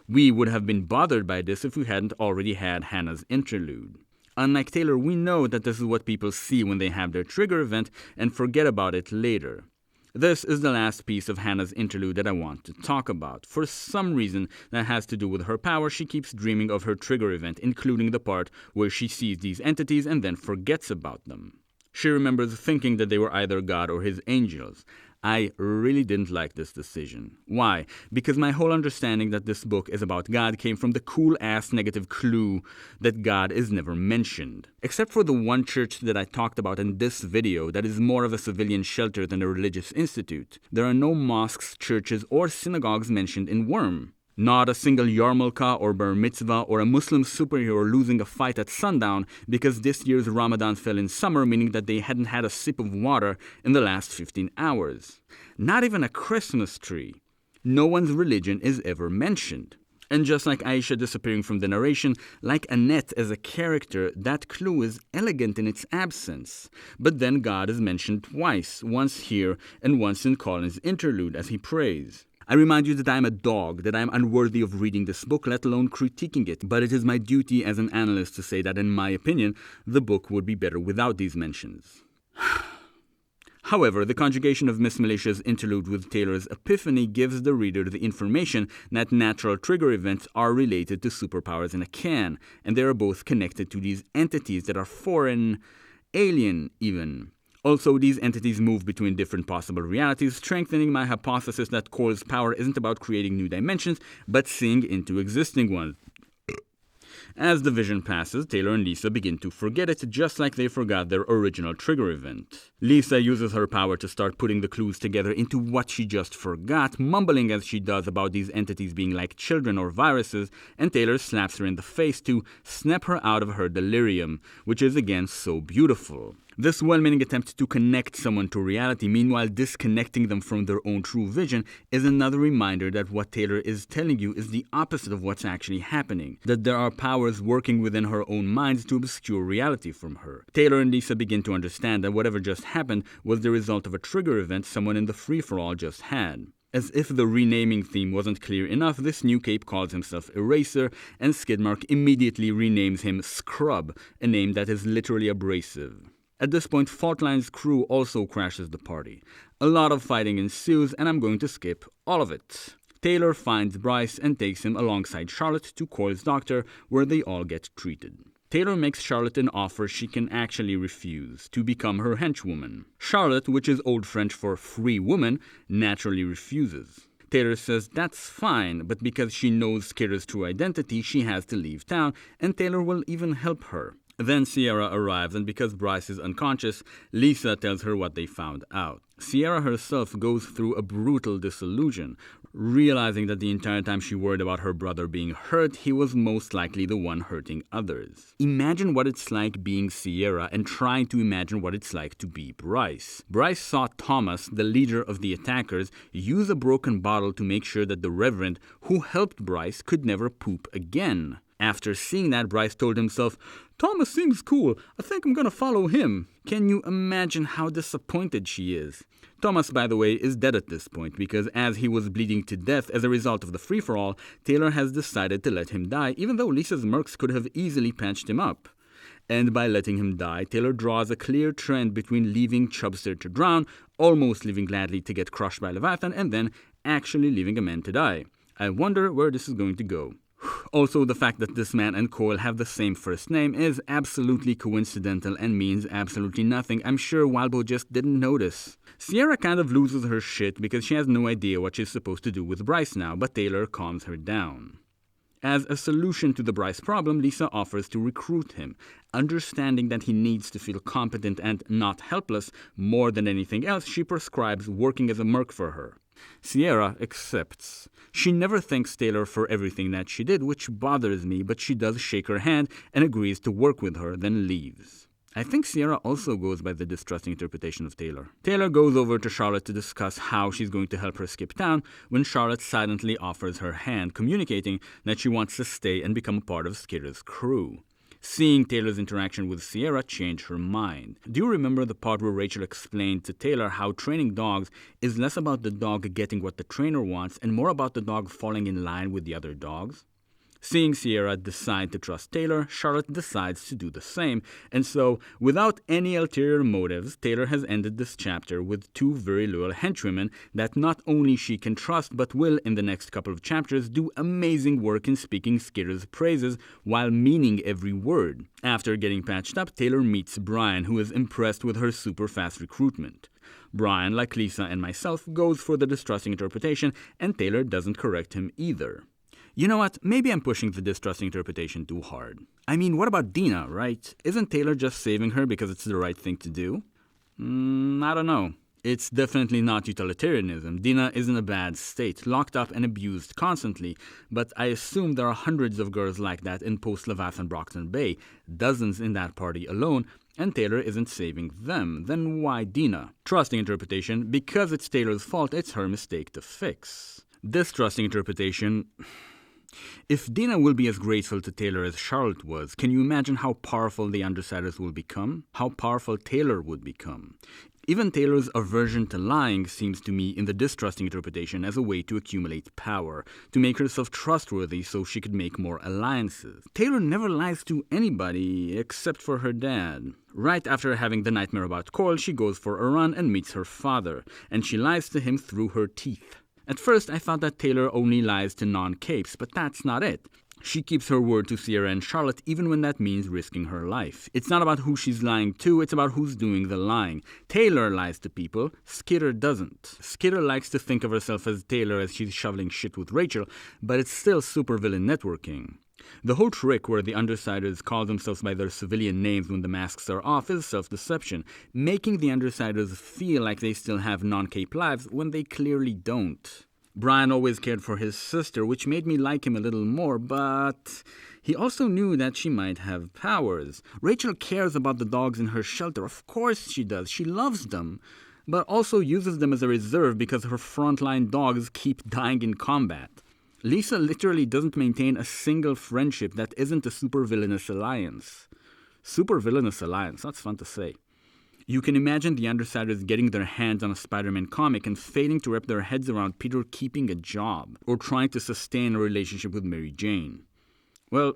We would have been bothered by this if we hadn't already had Hannah's interlude. Unlike Taylor, we know that this is what people see when they have their trigger event and forget about it later. This is the last piece of Hannah's interlude that I want to talk about. For some reason that has to do with her power, she keeps dreaming of her trigger event, including the part where she sees these entities and then forgets about them. She remembers thinking that they were either God or his angels. I really didn't like this decision. Why? Because my whole understanding that this book is about God came from the cool-ass negative clue that God is never mentioned. Except for the one church that I talked about in this video that is more of a civilian shelter than a religious institute, there are no mosques, churches, or synagogues mentioned in Worm. Not a single yarmulke or bar mitzvah or a Muslim superhero losing a fight at sundown because this year's Ramadan fell in summer, meaning that they hadn't had a sip of water in the last 15 hours. Not even a Christmas tree. No one's religion is ever mentioned. And just like Aisha disappearing from the narration, like Annette as a character, that clue is elegant in its absence. But then God is mentioned twice, once here and once in Colin's interlude as he prays. I remind you that I am a dog, that I am unworthy of reading this book, let alone critiquing it, but it is my duty as an analyst to say that in my opinion, the book would be better without these mentions. However, the conjugation of Miss Militia's interlude with Taylor's epiphany gives the reader the information that natural trigger events are related to superpowers in a can, and they are both connected to these entities that are foreign, alien even. Also, these entities move between different possible realities, strengthening my hypothesis that Coil's power isn't about creating new dimensions, but seeing into existing ones. As the vision passes, Taylor and Lisa begin to forget it, just like they forgot their original trigger event. Lisa uses her power to start putting the clues together into what she just forgot, mumbling as she does about these entities being like children or viruses, and Taylor slaps her in the face to snap her out of her delirium, which is again so beautiful. This well-meaning attempt to connect someone to reality, meanwhile disconnecting them from their own true vision, is another reminder that what Taylor is telling you is the opposite of what's actually happening, that there are powers working within her own mind to obscure reality from her. Taylor and Lisa begin to understand that whatever just happened was the result of a trigger event someone in the free-for-all just had. As if the renaming theme wasn't clear enough, this new cape calls himself Eraser, and Skidmark immediately renames him Scrub, a name that is literally abrasive. At this point, Faultline's crew also crashes the party. A lot of fighting ensues, and I'm going to skip all of it. Taylor finds Bryce and takes him alongside Charlotte to Coil's doctor, where they all get treated. Taylor makes Charlotte an offer she can actually refuse, to become her henchwoman. Charlotte, which is Old French for free woman, naturally refuses. Taylor says that's fine, but because she knows Skitter's true identity, she has to leave town, and Taylor will even help her. Then Sierra arrives, and because Bryce is unconscious, Lisa tells her what they found out. Sierra herself goes through a brutal disillusion, realizing that the entire time she worried about her brother being hurt, he was most likely the one hurting others. Imagine what it's like being Sierra and trying to imagine what it's like to be Bryce. Bryce saw Thomas, the leader of the attackers, use a broken bottle to make sure that the Reverend, who helped Bryce, could never poop again. After seeing that, Bryce told himself, "Thomas seems cool. I think I'm gonna follow him." Can you imagine how disappointed she is? Thomas, by the way, is dead at this point because as he was bleeding to death as a result of the free-for-all, Taylor has decided to let him die, even though Lisa's mercs could have easily patched him up. And by letting him die, Taylor draws a clear trend between leaving Chubster to drown, almost leaving gladly to get crushed by Leviathan, and then actually leaving a man to die. I wonder where this is going to go. Also, the fact that this man and Coil have the same first name is absolutely coincidental and means absolutely nothing. I'm sure Walbo just didn't notice. Sierra kind of loses her shit because she has no idea what she's supposed to do with Bryce now, but Taylor calms her down. As a solution to the Bryce problem, Lisa offers to recruit him, understanding that he needs to feel competent and not helpless. More than anything else, she prescribes working as a merc for her. Sierra accepts. She never thanks Taylor for everything that she did, which bothers me, but she does shake her hand and agrees to work with her, then leaves. I think Sierra also goes by the distrusting interpretation of Taylor. Taylor goes over to Charlotte to discuss how she's going to help her skip town when Charlotte silently offers her hand, communicating that she wants to stay and become a part of Skitter's crew. Seeing Taylor's interaction with Sierra changed her mind. Do you remember the part where Rachel explained to Taylor how training dogs is less about the dog getting what the trainer wants and more about the dog falling in line with the other dogs? Seeing Sierra decide to trust Taylor, Charlotte decides to do the same, and so, without any ulterior motives, Taylor has ended this chapter with two very loyal henchwomen that not only she can trust, but will, in the next couple of chapters, do amazing work in speaking Skitter's praises while meaning every word. After getting patched up, Taylor meets Brian, who is impressed with her super fast recruitment. Brian, like Lisa and myself, goes for the distrusting interpretation, and Taylor doesn't correct him either. You know what? Maybe I'm pushing the distrusting interpretation too hard. I mean, what about Dina, right? Isn't Taylor just saving her because it's the right thing to do? I don't know. It's definitely not utilitarianism. Dina is in a bad state, locked up and abused constantly, but I assume there are hundreds of girls like that in post-Leviathan Brockton Bay, dozens in that party alone, and Taylor isn't saving them. Then why Dina? Trusting interpretation, because it's Taylor's fault, it's her mistake to fix. Distrusting interpretation... If Dina will be as grateful to Taylor as Charlotte was, can you imagine how powerful the Undersiders will become? How powerful Taylor would become? Even Taylor's aversion to lying seems to me in the distrusting interpretation as a way to accumulate power, to make herself trustworthy so she could make more alliances. Taylor never lies to anybody except for her dad. Right after having the nightmare about Coil, she goes for a run and meets her father, and she lies to him through her teeth. At first, I thought that Taylor only lies to non-capes, but that's not it. She keeps her word to Sierra and Charlotte even when that means risking her life. It's not about who she's lying to, it's about who's doing the lying. Taylor lies to people, Skitter doesn't. Skitter likes to think of herself as Taylor as she's shoveling shit with Rachel, but it's still supervillain networking. The whole trick where the Undersiders call themselves by their civilian names when the masks are off is self-deception, making the Undersiders feel like they still have non-cape lives when they clearly don't. Brian always cared for his sister, which made me like him a little more, but he also knew that she might have powers. Rachel cares about the dogs in her shelter. Of course she does. She loves them, but also uses them as a reserve because her frontline dogs keep dying in combat. Lisa literally doesn't maintain a single friendship that isn't a supervillainous alliance. Supervillainous alliance, that's fun to say. You can imagine the Undersiders getting their hands on a Spider-Man comic and failing to wrap their heads around Peter keeping a job, or trying to sustain a relationship with Mary Jane. Well,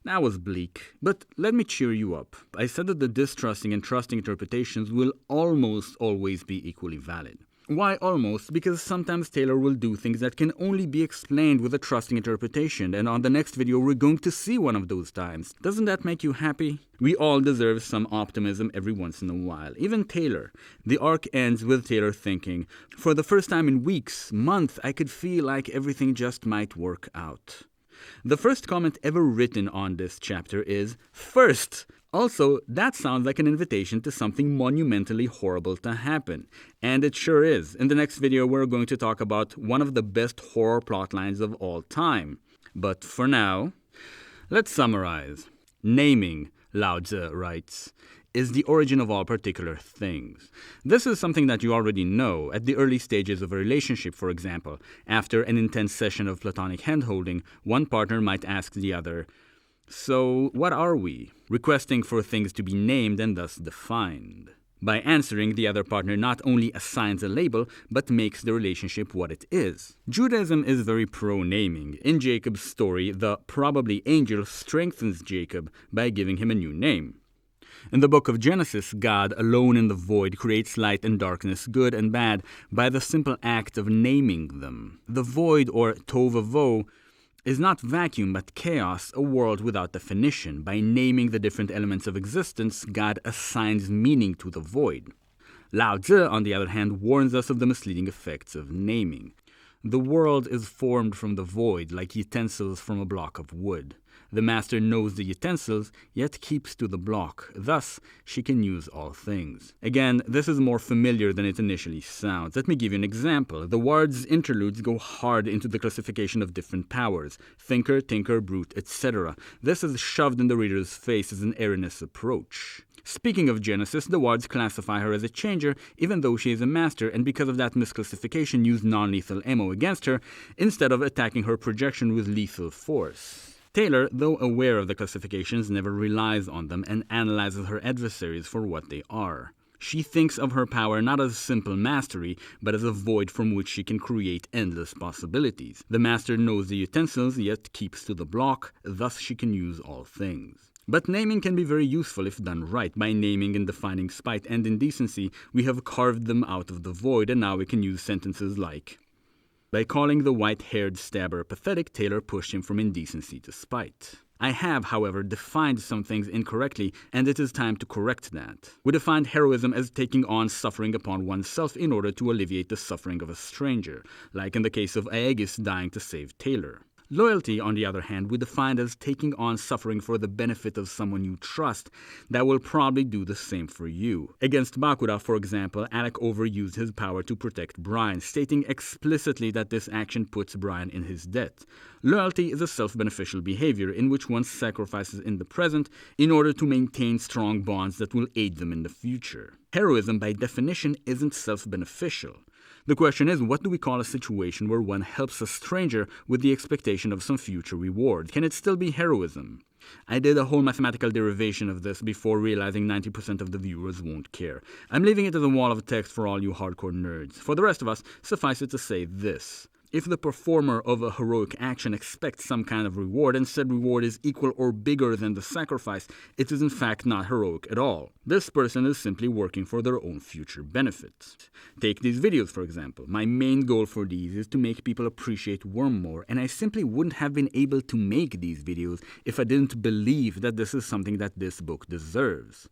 that was bleak, but let me cheer you up. I said that the distrusting and trusting interpretations will almost always be equally valid. Why almost? Because sometimes Taylor will do things that can only be explained with a trusting interpretation, and on the next video we're going to see one of those times. Doesn't that make you happy? We all deserve some optimism every once in a while, even Taylor. The arc ends with Taylor thinking, "For the first time in weeks, months, I could feel like everything just might work out." The first comment ever written on this chapter is, "First!" Also, that sounds like an invitation to something monumentally horrible to happen. And it sure is. In the next video, we're going to talk about one of the best horror plotlines of all time. But for now, let's summarize. Naming, Lao Tzu writes, is the origin of all particular things. This is something that you already know. At the early stages of a relationship, for example, after an intense session of platonic handholding, one partner might ask the other, "So, what are we?" requesting for things to be named and thus defined. By answering, the other partner not only assigns a label, but makes the relationship what it is. Judaism is very pro-naming. In Jacob's story, the probably angel strengthens Jacob by giving him a new name. In the book of Genesis, God, alone in the void, creates light and darkness, good and bad, by the simple act of naming them. The void, or tohu, is not vacuum but chaos, a world without definition. By naming the different elements of existence, God assigns meaning to the void. Lao Tzu, on the other hand, warns us of the misleading effects of naming. The world is formed from the void, like utensils from a block of wood. The master knows the utensils, yet keeps to the block. Thus, she can use all things. Again, this is more familiar than it initially sounds. Let me give you an example. The Ward's interludes go hard into the classification of different powers. Thinker, tinker, brute, etc. This is shoved in the reader's face as an erroneous approach. Speaking of Genesis, the Wards classify her as a changer, even though she is a master, and because of that misclassification use non-lethal ammo against her, instead of attacking her projection with lethal force. Taylor, though aware of the classifications, never relies on them and analyzes her adversaries for what they are. She thinks of her power not as simple mastery, but as a void from which she can create endless possibilities. The master knows the utensils, yet keeps to the block, thus she can use all things. But naming can be very useful if done right. By naming and defining spite and indecency, we have carved them out of the void, and now we can use sentences like, "By calling the white-haired stabber pathetic, Taylor pushed him from indecency to spite." I have, however, defined some things incorrectly, and it is time to correct that. We defined heroism as taking on suffering upon oneself in order to alleviate the suffering of a stranger, like in the case of Aegis dying to save Taylor. Loyalty, on the other hand, we defined as taking on suffering for the benefit of someone you trust that will probably do the same for you. Against Bakura, for example, Alec overused his power to protect Brian, stating explicitly that this action puts Brian in his debt. Loyalty is a self-beneficial behavior in which one sacrifices in the present in order to maintain strong bonds that will aid them in the future. Heroism, by definition, isn't self-beneficial. The question is, what do we call a situation where one helps a stranger with the expectation of some future reward? Can it still be heroism? I did a whole mathematical derivation of this before realizing 90% of the viewers won't care. I'm leaving it as a wall of text for all you hardcore nerds. For the rest of us, suffice it to say this. If the performer of a heroic action expects some kind of reward and said reward is equal or bigger than the sacrifice, it is in fact not heroic at all. This person is simply working for their own future benefit. Take these videos, for example. My main goal for these is to make people appreciate Worm more, and I simply wouldn't have been able to make these videos if I didn't believe that this is something that this book deserves.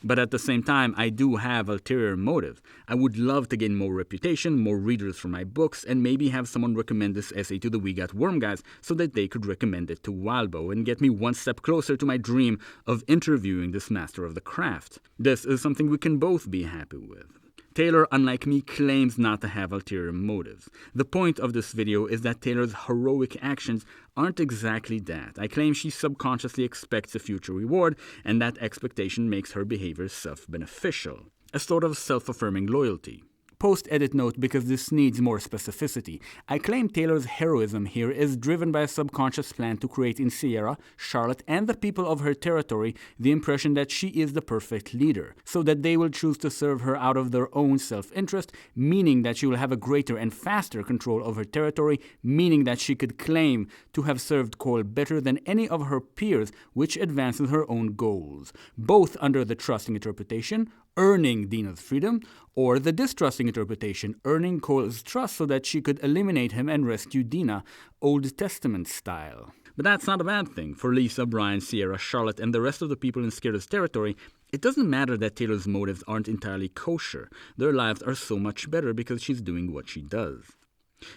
But at the same time, I do have ulterior motive. I would love to gain more reputation, more readers for my books, and maybe have someone recommend this essay to the We Got Worm guys so that they could recommend it to Wildbow and get me one step closer to my dream of interviewing this master of the craft. This is something we can both be happy with. Taylor, unlike me, claims not to have ulterior motives. The point of this video is that Taylor's heroic actions aren't exactly that. I claim she subconsciously expects a future reward, and that expectation makes her behavior self-beneficial. A sort of self-affirming loyalty. Post-edit note because this needs more specificity. I claim Taylor's heroism here is driven by a subconscious plan to create in Sierra, Charlotte, and the people of her territory the impression that she is the perfect leader, so that they will choose to serve her out of their own self-interest, meaning that she will have a greater and faster control of her territory, meaning that she could claim to have served Coil better than any of her peers, which advances her own goals, both under the trusting interpretation, earning Dina's freedom, or the distrusting interpretation, earning Coil's trust so that she could eliminate him and rescue Dina, Old Testament style. But that's not a bad thing. For Lisa, Brian, Sierra, Charlotte, and the rest of the people in Scared's territory, it doesn't matter that Taylor's motives aren't entirely kosher. Their lives are so much better because she's doing what she does.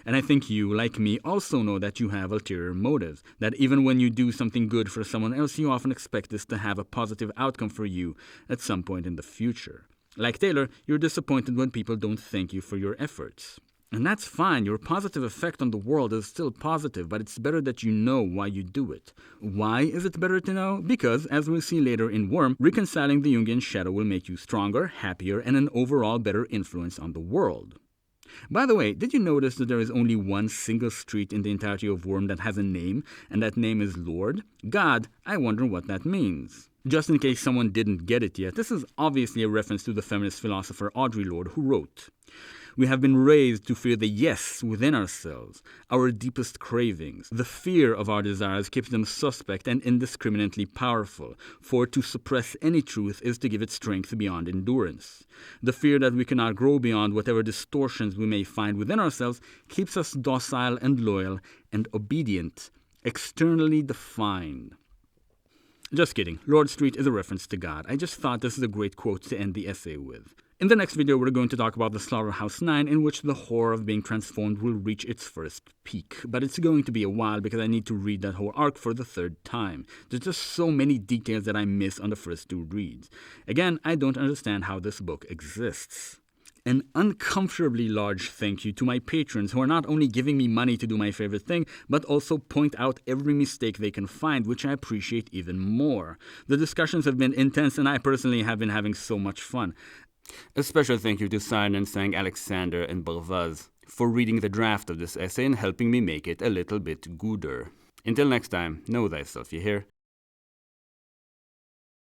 And I think you, like me, also know that you have ulterior motives, that even when you do something good for someone else, you often expect this to have a positive outcome for you at some point in the future. Like Taylor, you're disappointed when people don't thank you for your efforts. And that's fine, your positive effect on the world is still positive, but it's better that you know why you do it. Why is it better to know? Because, as we'll see later in Worm, reconciling the Jungian shadow will make you stronger, happier, and an overall better influence on the world. By the way, did you notice that there is only one single street in the entirety of Worm that has a name, and that name is Lord? God, I wonder what that means. Just in case someone didn't get it yet, this is obviously a reference to the feminist philosopher Audre Lorde, who wrote, "We have been raised to fear the yes within ourselves, our deepest cravings. The fear of our desires keeps them suspect and indiscriminately powerful, for to suppress any truth is to give it strength beyond endurance. The fear that we cannot grow beyond whatever distortions we may find within ourselves keeps us docile and loyal and obedient, externally defined." Just kidding. Lord Street is a reference to God. I just thought this is a great quote to end the essay with. In the next video, we're going to talk about the Slaughterhouse 9, in which the horror of being transformed will reach its first peak. But it's going to be a while because I need to read that whole arc for the third time. There's just so many details that I miss on the first two reads. Again, I don't understand how this book exists. An uncomfortably large thank you to my patrons who are not only giving me money to do my favorite thing, but also point out every mistake they can find, which I appreciate even more. The discussions have been intense and I personally have been having so much fun. A special thank you to Simon, Sang, Alexander, and Balvaz for reading the draft of this essay and helping me make it a little bit gooder. Until next time, know thyself, you hear?